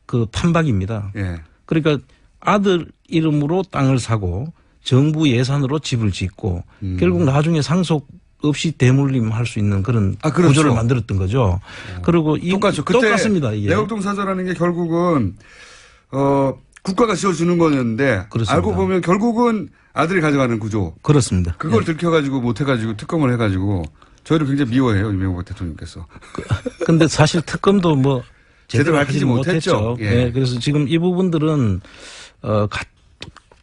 그 판박입니다. 예. 그러니까 아들 이름으로 땅을 사고 정부 예산으로 집을 짓고 결국 나중에 상속 없이 대물림할 수 있는 그런 그렇죠. 구조를 만들었던 거죠. 그리고 똑같죠. 그때 똑같습니다. 이게. 내곡동 사저라는 게 결국은 국가가 지어주는 거였는데 그렇습니다. 알고 보면 결국은 아들이 가져가는 구조. 그렇습니다. 그걸 예. 들켜가지고 못해가지고 특검을 해가지고 저희를 굉장히 미워해요. 이명박 대통령께서. 근데 사실 특검도 뭐 제대로 밝히지 못했죠. 예. 네, 그래서 지금 이 부분들은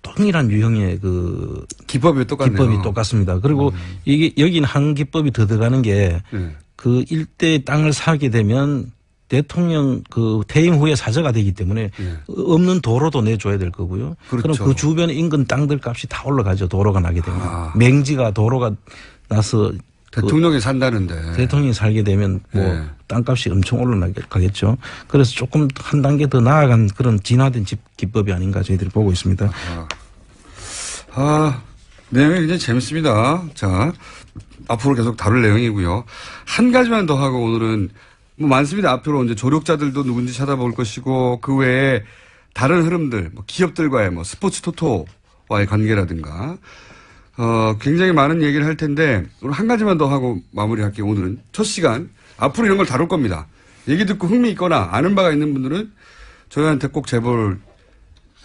동일한 유형의 그 기법이 똑같네요. 기법이 똑같습니다. 그리고 이게 여긴 한 기법이 더 들어가는 게 그 예. 일대 땅을 사게 되면 대통령 그 퇴임 후에 사저가 되기 때문에 예. 없는 도로도 내줘야 될 거고요. 그렇죠. 그럼 그 주변 인근 땅들 값이 다 올라가죠. 도로가 나게 되면 아. 맹지가 도로가 나서 대통령이 산다는데. 대통령이 살게 되면 뭐 네. 땅값이 엄청 올라가겠죠. 그래서 조금 한 단계 더 나아간 그런 진화된 기법이 아닌가 저희들이 보고 있습니다. 내용이 굉장히 재밌습니다. 자, 앞으로 계속 다룰 내용이고요. 한 가지만 더 하고 오늘은 뭐 많습니다. 앞으로 이제 조력자들도 누군지 찾아볼 것이고 그 외에 다른 흐름들, 뭐 기업들과의 뭐 스포츠 토토와의 관계라든가 굉장히 많은 얘기를 할 텐데 오늘 한 가지만 더 하고 마무리할게요. 오늘은 첫 시간 앞으로 이런 걸 다룰 겁니다. 얘기 듣고 흥미 있거나 아는 바가 있는 분들은 저희한테 꼭 제보를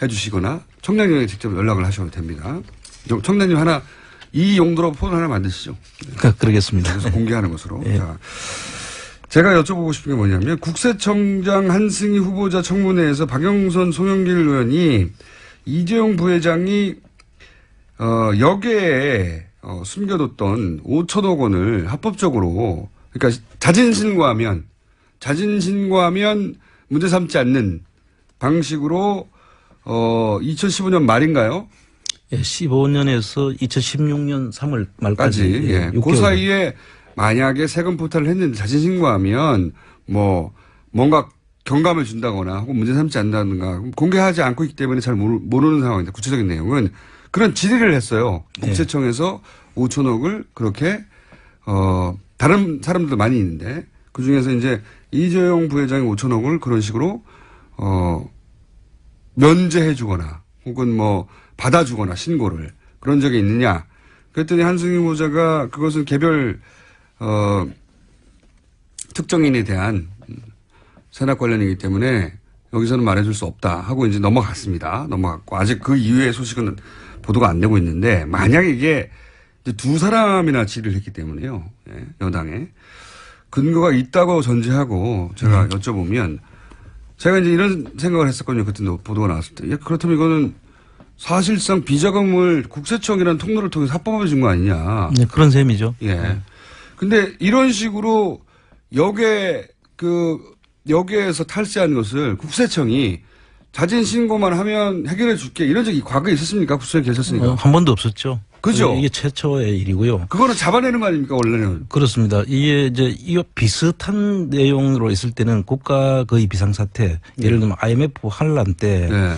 해주시거나 청량님에게 직접 연락을 하셔도 됩니다. 청량님 하나 이 용도로 폰 하나 만드시죠. 그러겠습니다. 그래서 공개하는 것으로. 예. 자, 제가 여쭤보고 싶은 게 뭐냐면 국세청장 한승희 후보자 청문회에서 박영선 송영길 의원이 이재용 부회장이 여기에 숨겨뒀던 5천억 원을 합법적으로 그러니까 자진신고하면 문제 삼지 않는 방식으로 2015년 말인가요? 예, 15년에서 2016년 3월 말까지 예. 그 6개월. 사이에 만약에 세금 포탈을 했는데 자진신고하면 뭐 뭔가 경감을 준다거나 혹은 문제 삼지 않는다든가 공개하지 않고 있기 때문에 잘 모르는 상황인데 구체적인 내용은 그런 질의를 했어요. 국세청에서 5천억을 그렇게 다른 사람들도 많이 있는데 그중에서 이제 이재용 부회장이 5천억을 그런 식으로 면제해 주거나 혹은 뭐 받아주거나 신고를 그런 적이 있느냐. 그랬더니 한승희 후보자가 그것은 개별 특정인에 대한 세납 관련이기 때문에 여기서는 말해줄 수 없다 하고 이제 넘어갔습니다. 넘어갔고 아직 그 이후의 소식은 보도가 안 되고 있는데 만약에 이게 이제 두 사람이나 질의를 했기 때문에요. 예, 여당에 근거가 있다고 전제하고 제가 여쭤보면 제가 이제 이런 생각을 했었거든요. 그때도 보도가 나왔을 때. 예, 그렇다면 이거는 사실상 비자금을 국세청이라는 통로를 통해서 합법화해 준 거 아니냐. 네, 그런 셈이죠. 예. 근데 이런 식으로 여기에서 탈세한 것을 국세청이 자진 신고만 하면 해결해 줄게 이런 적이 과거에 있었습니까? 국세청이 계셨으니까. 한 번도 없었죠. 그죠? 이게 최초의 일이고요. 그거는 잡아내는 거 아닙니까, 원래는? 그렇습니다. 이게 이 비슷한 내용으로 있을 때는 국가 거의 비상사태, 예를 들면 IMF 환란 때, 네.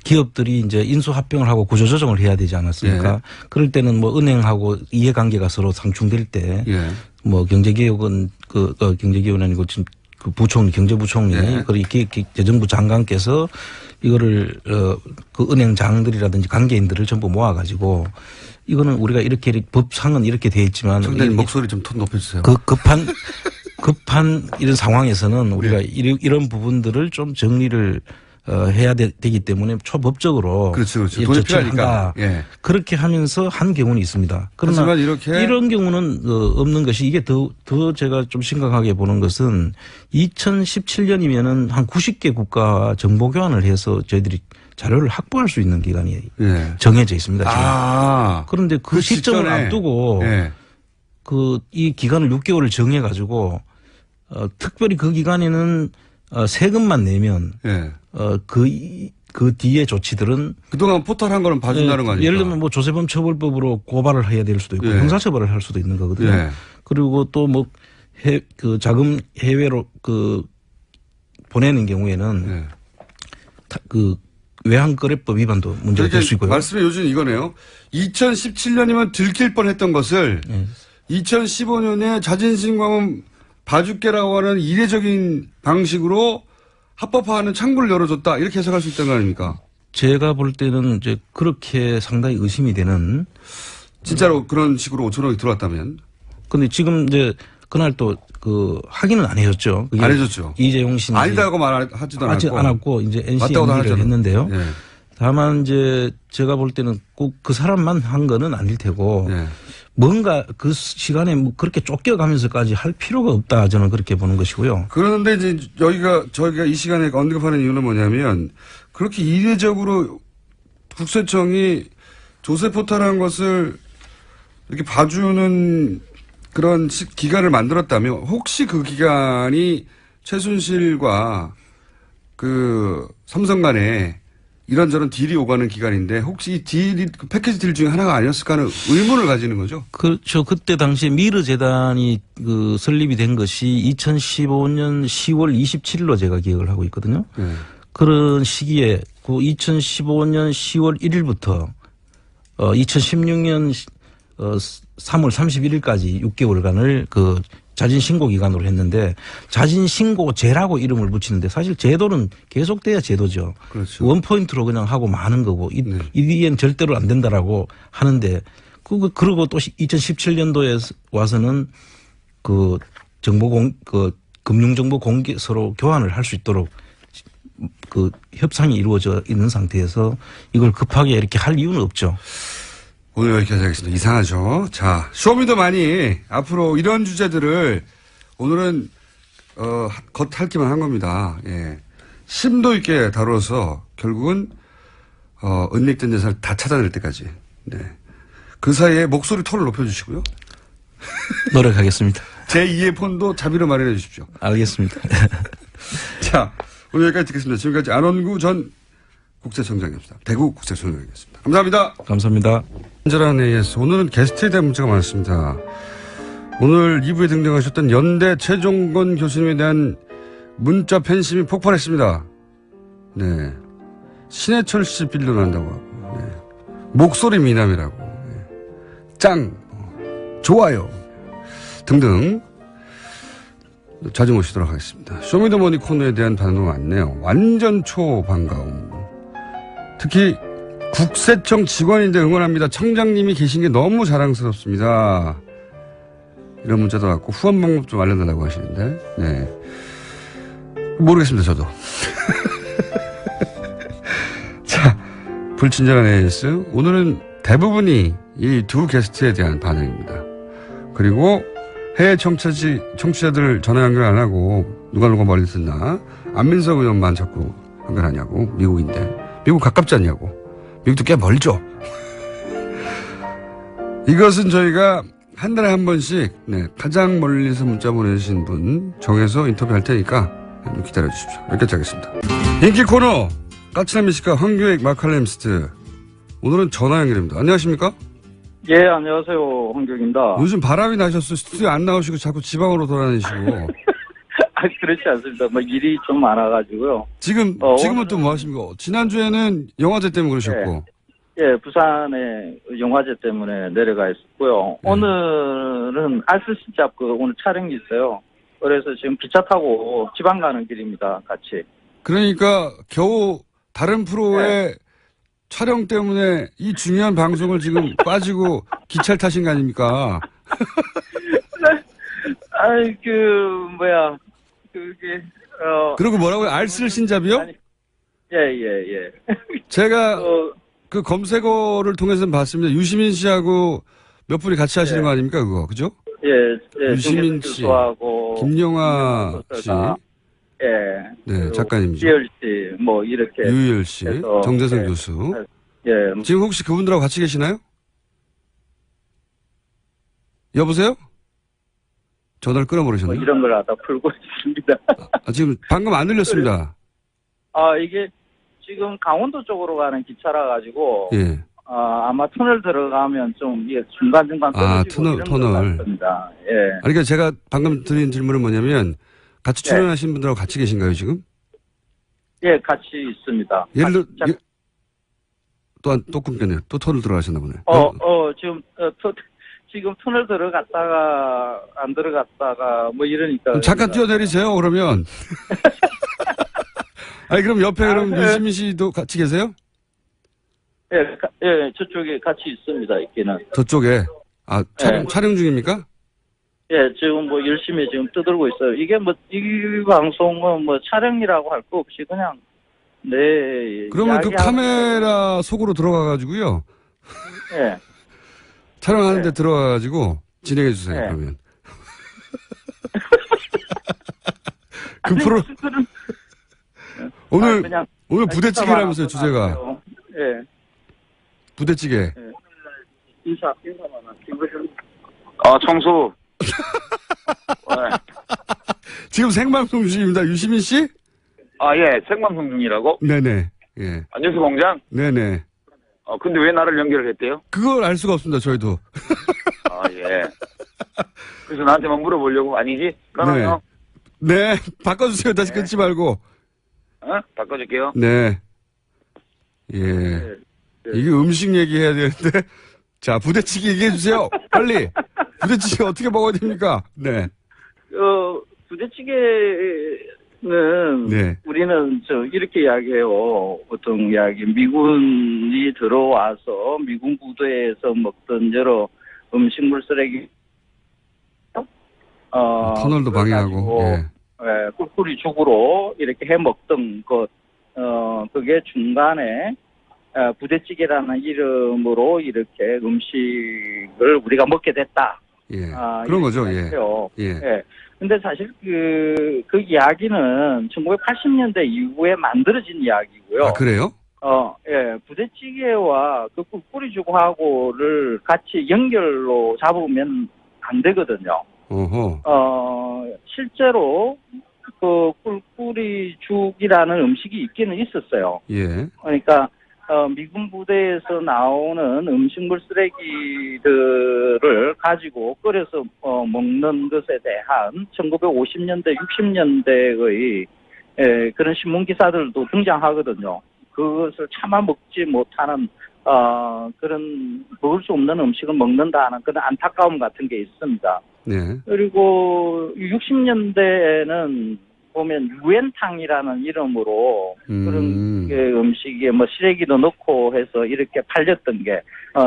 기업들이 이제 인수합병을 하고 구조조정을 해야 되지 않았습니까? 예. 그럴 때는 뭐 은행하고 이해관계가 서로 상충될 때, 예. 뭐 경제개혁은 경제개혁은 아니고 지금 그 부총리, 경제부총리, 예. 그리고 재정부 장관께서 이거를 그 은행장들이라든지 관계인들을 전부 모아가지고 이거는 우리가 이렇게 법상은 이렇게 돼 있지만 청장님 목소리 좀 톤 높여주세요. 급한 이런 상황에서는 우리가 이런 부분들을 좀 정리를 해야 되기 때문에 초법적으로 그렇죠. 돈이 필요하니까. 예. 그렇게 하면서 한 경우는 있습니다. 그러나 이렇게 이런 경우는 없는 것이 이게 더 제가 좀 심각하게 보는 것은 2017년이면은 한 90개 국가와 정보 교환을 해서 저희들이 자료를 확보할 수 있는 기간이 예. 정해져 있습니다. 지금. 그런데 그 시점을 직전에. 앞두고 예. 이 기간을 6개월을 정해 가지고 특별히 그 기간에는 세금만 내면 예. 그 뒤에 조치들은 그동안 포탈한 거는 봐준다는 거 아닙니까? 예를 들면 뭐 조세범 처벌법으로 고발을 해야 될 수도 있고 예. 형사처벌을 할 수도 있는 거거든요. 예. 그리고 또 뭐 자금 해외로 보내는 경우에는 예. 외환거래법 위반도 문제가 될 수 있고요. 말씀의 요지는 이거네요. 2017년이면 들킬 뻔했던 것을 예. 2015년에 자진신고하면 봐줄게라고 하는 이례적인 방식으로 합법화하는 창구를 열어줬다 이렇게 해석할 수 있다는 거 아닙니까? 제가 볼 때는 이제 그렇게 상당히 의심이 되는. 진짜로 그런 식으로 5천억이 들어왔다면? 근데 지금 이제 그날 또 확인은 안 해줬죠. 안 해줬죠. 이재용 씨는 아니다고 말하지도 하지 않았고. 않았고 이제 맞다고도 NCMD를 하잖아요. 했는데요. 예. 다만 이제 제가 볼 때는 꼭 그 사람만 한 거는 아닐 테고 예. 뭔가 그 시간에 뭐 그렇게 쫓겨가면서까지 할 필요가 없다 저는 그렇게 보는 것이고요. 그런데 이제 저희가 이 시간에 언급하는 이유는 뭐냐면 그렇게 이례적으로 국세청이 조세 포탈한 것을 이렇게 봐주는 그런 기간을 만들었다면 혹시 그 기간이 최순실과 그 삼성 간에 이런저런 딜이 오가는 기간인데 혹시 이 딜이 패키지 딜 중에 하나가 아니었을까 하는 의문을 가지는 거죠. 그렇죠. 그때 당시에 미르 재단이 그 설립이 된 것이 2015년 10월 27일로 제가 기억을 하고 있거든요. 네. 그런 시기에 그 2015년 10월 1일부터 2016년 3월 31일까지 6개월간을 그 자진 신고 기간으로 했는데 자진 신고제라고 이름을 붙이는데 사실 제도는 계속돼야 제도죠. 그렇죠. 원포인트로 그냥 하고 마는 거고 이 뒤엔 절대로 안 된다라고 하는데 그리고 또 2017년도에 와서는 그 금융정보 공개 서로 교환을 할 수 있도록 그 협상이 이루어져 있는 상태에서 이걸 급하게 이렇게 할 이유는 없죠. 오늘 여기까지 하겠습니다. 이상하죠. 자, 쇼미더만이 앞으로 이런 주제들을 오늘은 겉핥기만 한 겁니다. 예. 심도 있게 다뤄서 결국은 은닉된 재산을 다 찾아낼 때까지. 네. 그 사이에 목소리 톤을 높여주시고요. 노력하겠습니다. 제2의 폰도 자비로 마련해 주십시오. 알겠습니다. 자, 오늘 여기까지 듣겠습니다. 지금까지 안원구 전 국세청장이었습니다. 대구 국세청장이었습니다. 감사합니다. 감사합니다. 친절한 AS. 오늘은 게스트에 대한 문자가 많습니다. 오늘 2부에 등장하셨던 연대 최종건 교수님에 대한 문자 팬심이 폭발했습니다. 네. 신해철 씨 빌런한다고 하고, 네. 목소리 미남이라고, 네. 짱, 좋아요 등등 자주 모시도록 하겠습니다. 쇼미더머니 코너에 대한 반응도 많네요. 완전 초반가움. 특히 국세청 직원인데 응원합니다. 청장님이 계신 게 너무 자랑스럽습니다. 이런 문자도 왔고 후원 방법 좀 알려달라고 하시는데 네 모르겠습니다. 저도. 자, 불친절한 AS. 오늘은 대부분이 이 두 게스트에 대한 반응입니다. 그리고 해외 청취자들 전화 연결 안 하고 누가 멀리 듣나 안민석 의원만 자꾸 연결하냐고. 미국인데 미국 가깝지 않냐고. 미국도 꽤 멀죠. 이것은 저희가 한 달에 한 번씩 네, 가장 멀리서 문자 보내주신 분 정해서 인터뷰할 테니까 기다려 주십시오. 여기까지 하겠습니다. 인기 코너 까칠한 미식가 황교익 마칼렘스트. 오늘은 전화 연결입니다. 안녕하십니까? 예, 안녕하세요. 황교익입니다. 요즘 바람이 나셨어요. 스튜디오 안 나오시고 자꾸 지방으로 돌아다니시고. 그렇지 않습니다. 뭐 일이 좀 많아가지고요. 지금은 또 뭐 하십니까? 지난주에는 영화제 때문에 그러셨고. 예, 부산에 영화제 때문에 내려가 있었고요. 오늘은 알쓸신잡 오늘 촬영이 있어요. 그래서 지금 기차 타고 지방 가는 길입니다. 같이. 그러니까 겨우 다른 프로의 촬영 때문에 이 중요한 방송을 지금 빠지고 기차를 타신 거 아닙니까? 그리고 뭐라고요? 알쓸신잡이요? 예. 제가 그 검색어를 통해서 봤습니다. 유시민 씨하고 몇 분이 같이 하시는 거 아닙니까, 그거? 그죠? 예. 유시민 씨, 김영하 씨. 예. 네, 작가님이죠. 유열 씨, 뭐, 이렇게. 유희열 씨, 정재성 교수. 예. 지금 혹시 그분들하고 같이 계시나요? 여보세요? 전화를 끊어버리셨나요? 뭐 이런 걸 하다 풀고 있습니다. 지금 방금 안 들렸습니다. 이게 지금 강원도 쪽으로 가는 기차라 가지고. 예. 아마 터널 들어가면 좀 이게 중간중간 떨어지고 터널. 예. 그러니까 제가 방금 드린 질문은 뭐냐면 같이 출연하신 분들하고 같이 계신가요, 지금? 예, 같이 있습니다. 예를 들어, 또 끊겼네요. 또 터널 들어가셨나 보네. 지금 터널 들어갔다가 안 들어갔다가 뭐 이러니까. 잠깐 뛰어내리세요, 그러면. 아니, 그럼 옆에 그럼 유시민 씨도 같이 계세요? 예, 저쪽에 같이 있습니다, 있기는. 저쪽에. 촬영 중입니까? 예, 지금 뭐 열심히 지금 떠들고 있어요. 이게 뭐, 이 방송은 뭐 촬영이라고 할 거 없이 그냥, 네. 그러면 그 카메라 속으로 들어가가지고요. 예. 촬영하는데 들어가가지고 진행해주세요, 그러면. 그 프로. 오늘 부대찌개라면서요, 주제가. 예. 부대찌개. 인사만 청소. 지금 생방송 중입니다. 유시민 씨? 예, 생방송 중이라고? 네네. 예. 안녕수 공장? 네네. 근데 왜 나를 연결을 했대요? 그걸 알 수가 없습니다, 저희도. 예. 그래서 나한테만 물어보려고 아니지? 그러면요. 네. 바꿔주세요. 다시 네. 끊지 말고. 바꿔줄게요. 네. 예. 이게 음식 얘기해야 되는데. 자, 부대찌개 얘기해주세요. 빨리. 부대찌개 어떻게 먹어야 됩니까? 네. 부대찌개는 네. 우리는 이렇게 이야기해요. 보통 이야기 미군이 들어와서 미군 부대에서 먹던 여러 음식물 쓰레기 터널도 방해하고. 예. 꿀꿀이 죽으로 이렇게 해 먹던 것 그게 중간에 부대찌개라는 이름으로 이렇게 음식을 우리가 먹게 됐다. 예. 그런 거죠. 예. 예. 근데 사실 그 이야기는 1980년대 이후에 만들어진 이야기고요. 아, 그래요? 예. 부대찌개와 그 꿀꿀이죽하고를 같이 연결로 잡으면 안 되거든요. 어허. 실제로 그 꿀꿀이죽이라는 음식이 있기는 있었어요. 예. 그러니까 미군 부대에서 나오는 음식물 쓰레기들을 가지고 끓여서 먹는 것에 대한 1950년대, 60년대의 그런 신문 기사들도 등장하거든요. 그것을 차마 먹지 못하는 그런 먹을 수 없는 음식을 먹는다는 그런 안타까움 같은 게 있습니다. 네. 그리고 60년대에는 보면 유엔탕이라는 이름으로 그런 음식에 뭐 시래기도 넣고 해서 이렇게 팔렸던 게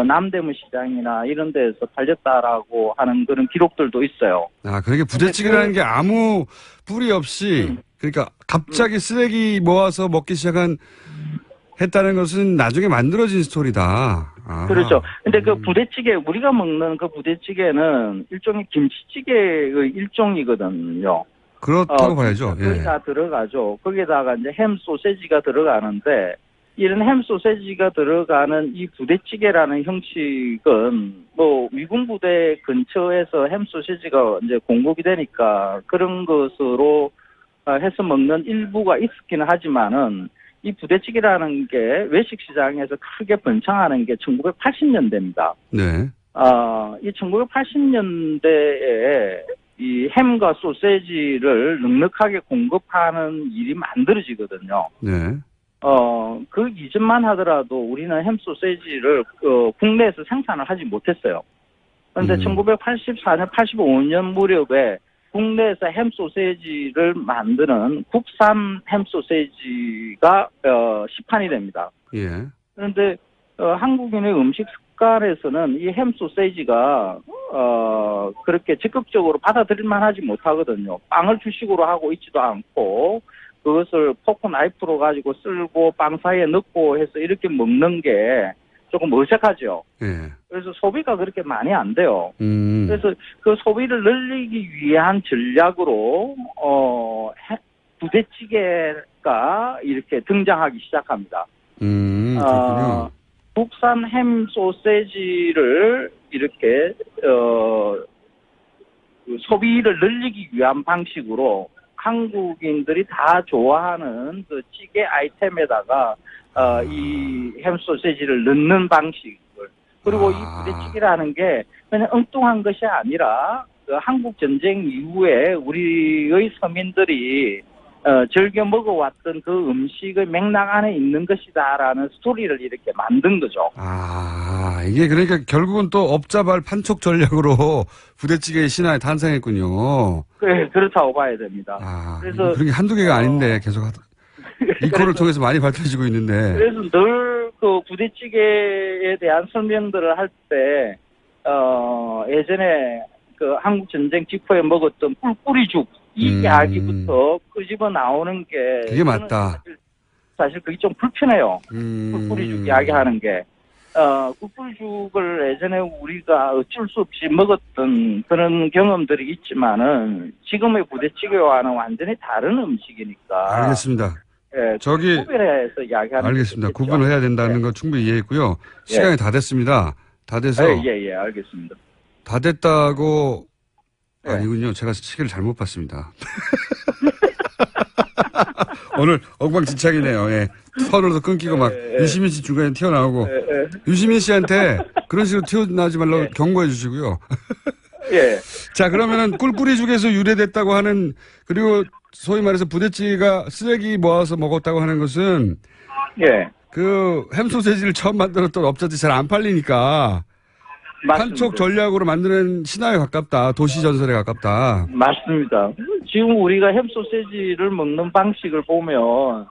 남대문 시장이나 이런 데에서 팔렸다라고 하는 그런 기록들도 있어요. 아, 그러게 부대찌개라는 게 아무 뿌리 없이 그러니까 갑자기 쓰레기 모아서 먹기 시작한 했다는 것은 나중에 만들어진 스토리다. 아. 그렇죠. 근데 그 부대찌개, 우리가 먹는 그 부대찌개는 일종의 김치찌개의 일종이거든요. 그렇다고 봐야죠. 거기 예. 다 들어가죠. 거기다가 이제 햄 소세지가 들어가는데, 이런 햄 소세지가 들어가는 이 부대찌개라는 형식은 뭐 미군 부대 근처에서 햄 소세지가 이제 공급이 되니까 그런 것으로 해서 먹는 일부가 있었기는 하지만은 이 부대찌개라는 게 외식 시장에서 크게 번창하는 게 1980년대입니다. 네. 이 1980년대에 이 햄과 소세지를 넉넉하게 공급하는 일이 만들어지거든요. 네. 그 이전만 하더라도 우리는 햄 소세지를 국내에서 생산을 하지 못했어요. 그런데 1984년, 85년 무렵에 국내에서 햄 소세지를 만드는 국산 햄 소세지가 시판이 됩니다. 예. 그런데 한국인의 음식 습관에서는 이 햄 소세지가 그렇게 적극적으로 받아들일만 하지 못하거든요. 빵을 주식으로 하고 있지도 않고 그것을 포크 나이프로 가지고 쓸고 빵 사이에 넣고 해서 이렇게 먹는 게 조금 어색하죠. 예. 그래서 소비가 그렇게 많이 안 돼요. 그래서 그 소비를 늘리기 위한 전략으로 부대찌개가 이렇게 등장하기 시작합니다. 그렇군요. 국산 햄 소세지를 이렇게 소비를 늘리기 위한 방식으로 한국인들이 다 좋아하는 그 찌개 아이템에다가 이 햄 소세지를 넣는 방식을, 그리고 이 부대찌개라는 게 그냥 엉뚱한 것이 아니라 그 한국 전쟁 이후에 우리의 서민들이 즐겨 먹어왔던 그 음식의 맥락 안에 있는 것이다라는 스토리를 이렇게 만든 거죠. 아, 이게 그러니까 결국은 또 업자발 판촉 전략으로 부대찌개의 신화에 탄생했군요. 네, 그렇다고 봐야 됩니다. 그래서 그런 게 한두 개가 아닌데 계속 이 코를 통해서 많이 밝혀지고 있는데. 그래서 늘 그 부대찌개에 대한 설명들을 할 때 예전에 그 한국 전쟁 직후에 먹었던 꿀꿀이죽 이 이야기부터 끄집어 나오는 게 그게 맞다. 사실 그게 좀 불편해요. 꿀꿀이죽 이야기하는 게. 꿀꿀이죽을 예전에 우리가 어쩔 수 없이 먹었던 그런 경험들이 있지만은 지금의 부대찌개와는 완전히 다른 음식이니까. 알겠습니다. 예, 저기 구별해서 이야기하는. 알겠습니다. 구분을 해야 된다는 거 충분히 이해했고요. 시간이 다 됐습니다. 다 돼서. 예, 알겠습니다. 다 됐다고 아니군요. 제가 시계를 잘못 봤습니다. 오늘 엉망진창이네요. 예. 선으로도 끊기고 막 유시민 씨 중간에 튀어나오고 유시민 씨한테 그런 식으로 튀어나오지 말라고 경고해 주시고요. 예. 자, 그러면은 꿀꿀이죽에서 유래됐다고 하는 그리고 소위 말해서 부대찌개가 쓰레기 모아서 먹었다고 하는 것은 예. 그 햄소세지를 처음 만들었던 업자들이 잘 안 팔리니까 맞습니다. 판촉 전략으로 만드는 신화에 가깝다. 도시 전설에 가깝다. 맞습니다. 지금 우리가 햄소세지를 먹는 방식을 보면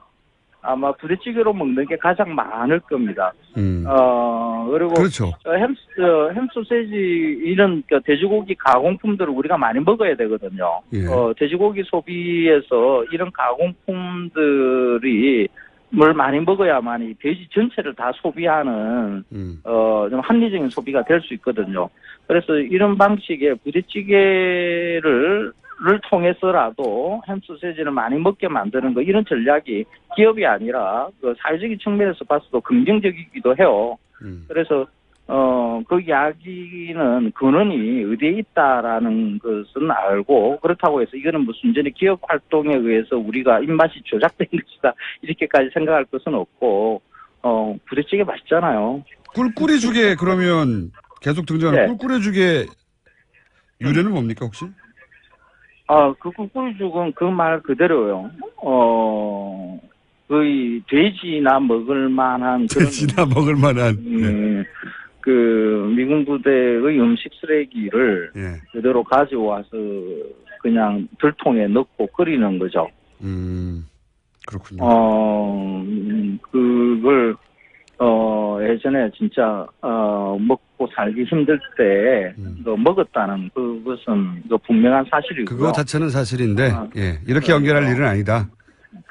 아마 부대찌개로 먹는 게 가장 많을 겁니다. 그리고 그렇죠. 햄소세지 이런 그 돼지고기 가공품들을 우리가 많이 먹어야 되거든요. 예. 돼지고기 소비에서 이런 가공품들이 뭘 많이 먹어야만 이 돼지 전체를 다 소비하는 좀 합리적인 소비가 될 수 있거든요. 그래서 이런 방식의 부대찌개를 통해서라도 햄소세지를 많이 먹게 만드는 거 이런 전략이 기업이 아니라 그 사회적인 측면에서 봤어도 긍정적이기도 해요. 그래서 그 이야기는 근원이 어디에 있다라는 것은 알고 그렇다고 해서 이거는 무슨 전에 기업 활동에 의해서 우리가 입맛이 조작된 것이다 이렇게까지 생각할 것은 없고 부대찌개 맛있잖아요. 꿀꿀이죽에 그러면 계속 등장하는 네. 꿀꿀이죽의 유래는 뭡니까 혹시? 그 꿀꿀이죽은 그 말 그대로요. 거의 돼지나 먹을 만한 그런 돼지나 먹을 만한. 그 미군 부대의 음식 쓰레기를 예. 그대로 가져와서 그냥 들통에 넣고 끓이는 거죠. 그렇군요. 그걸 예전에 진짜 먹고 살기 힘들 때 먹었다는 그것은 분명한 사실이고요. 그거 자체는 사실인데 예. 이렇게 연결할 일은 아니다.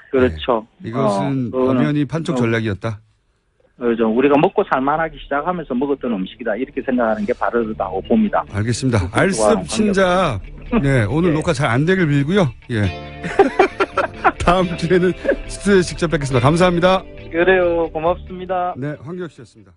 그렇죠. 예. 이것은 엄연히 판촉 전략이었다. 그렇죠. 우리가 먹고 살만하기 시작하면서 먹었던 음식이다 이렇게 생각하는 게 바르다고 봅니다. 알겠습니다. 알습 친자 네, 오늘 녹화 잘 안 되길 빌고요. 예. 다음 주에는 스튜디오에 직접 뵙겠습니다. 감사합니다. 그래요. 고맙습니다. 네, 황교익 씨였습니다.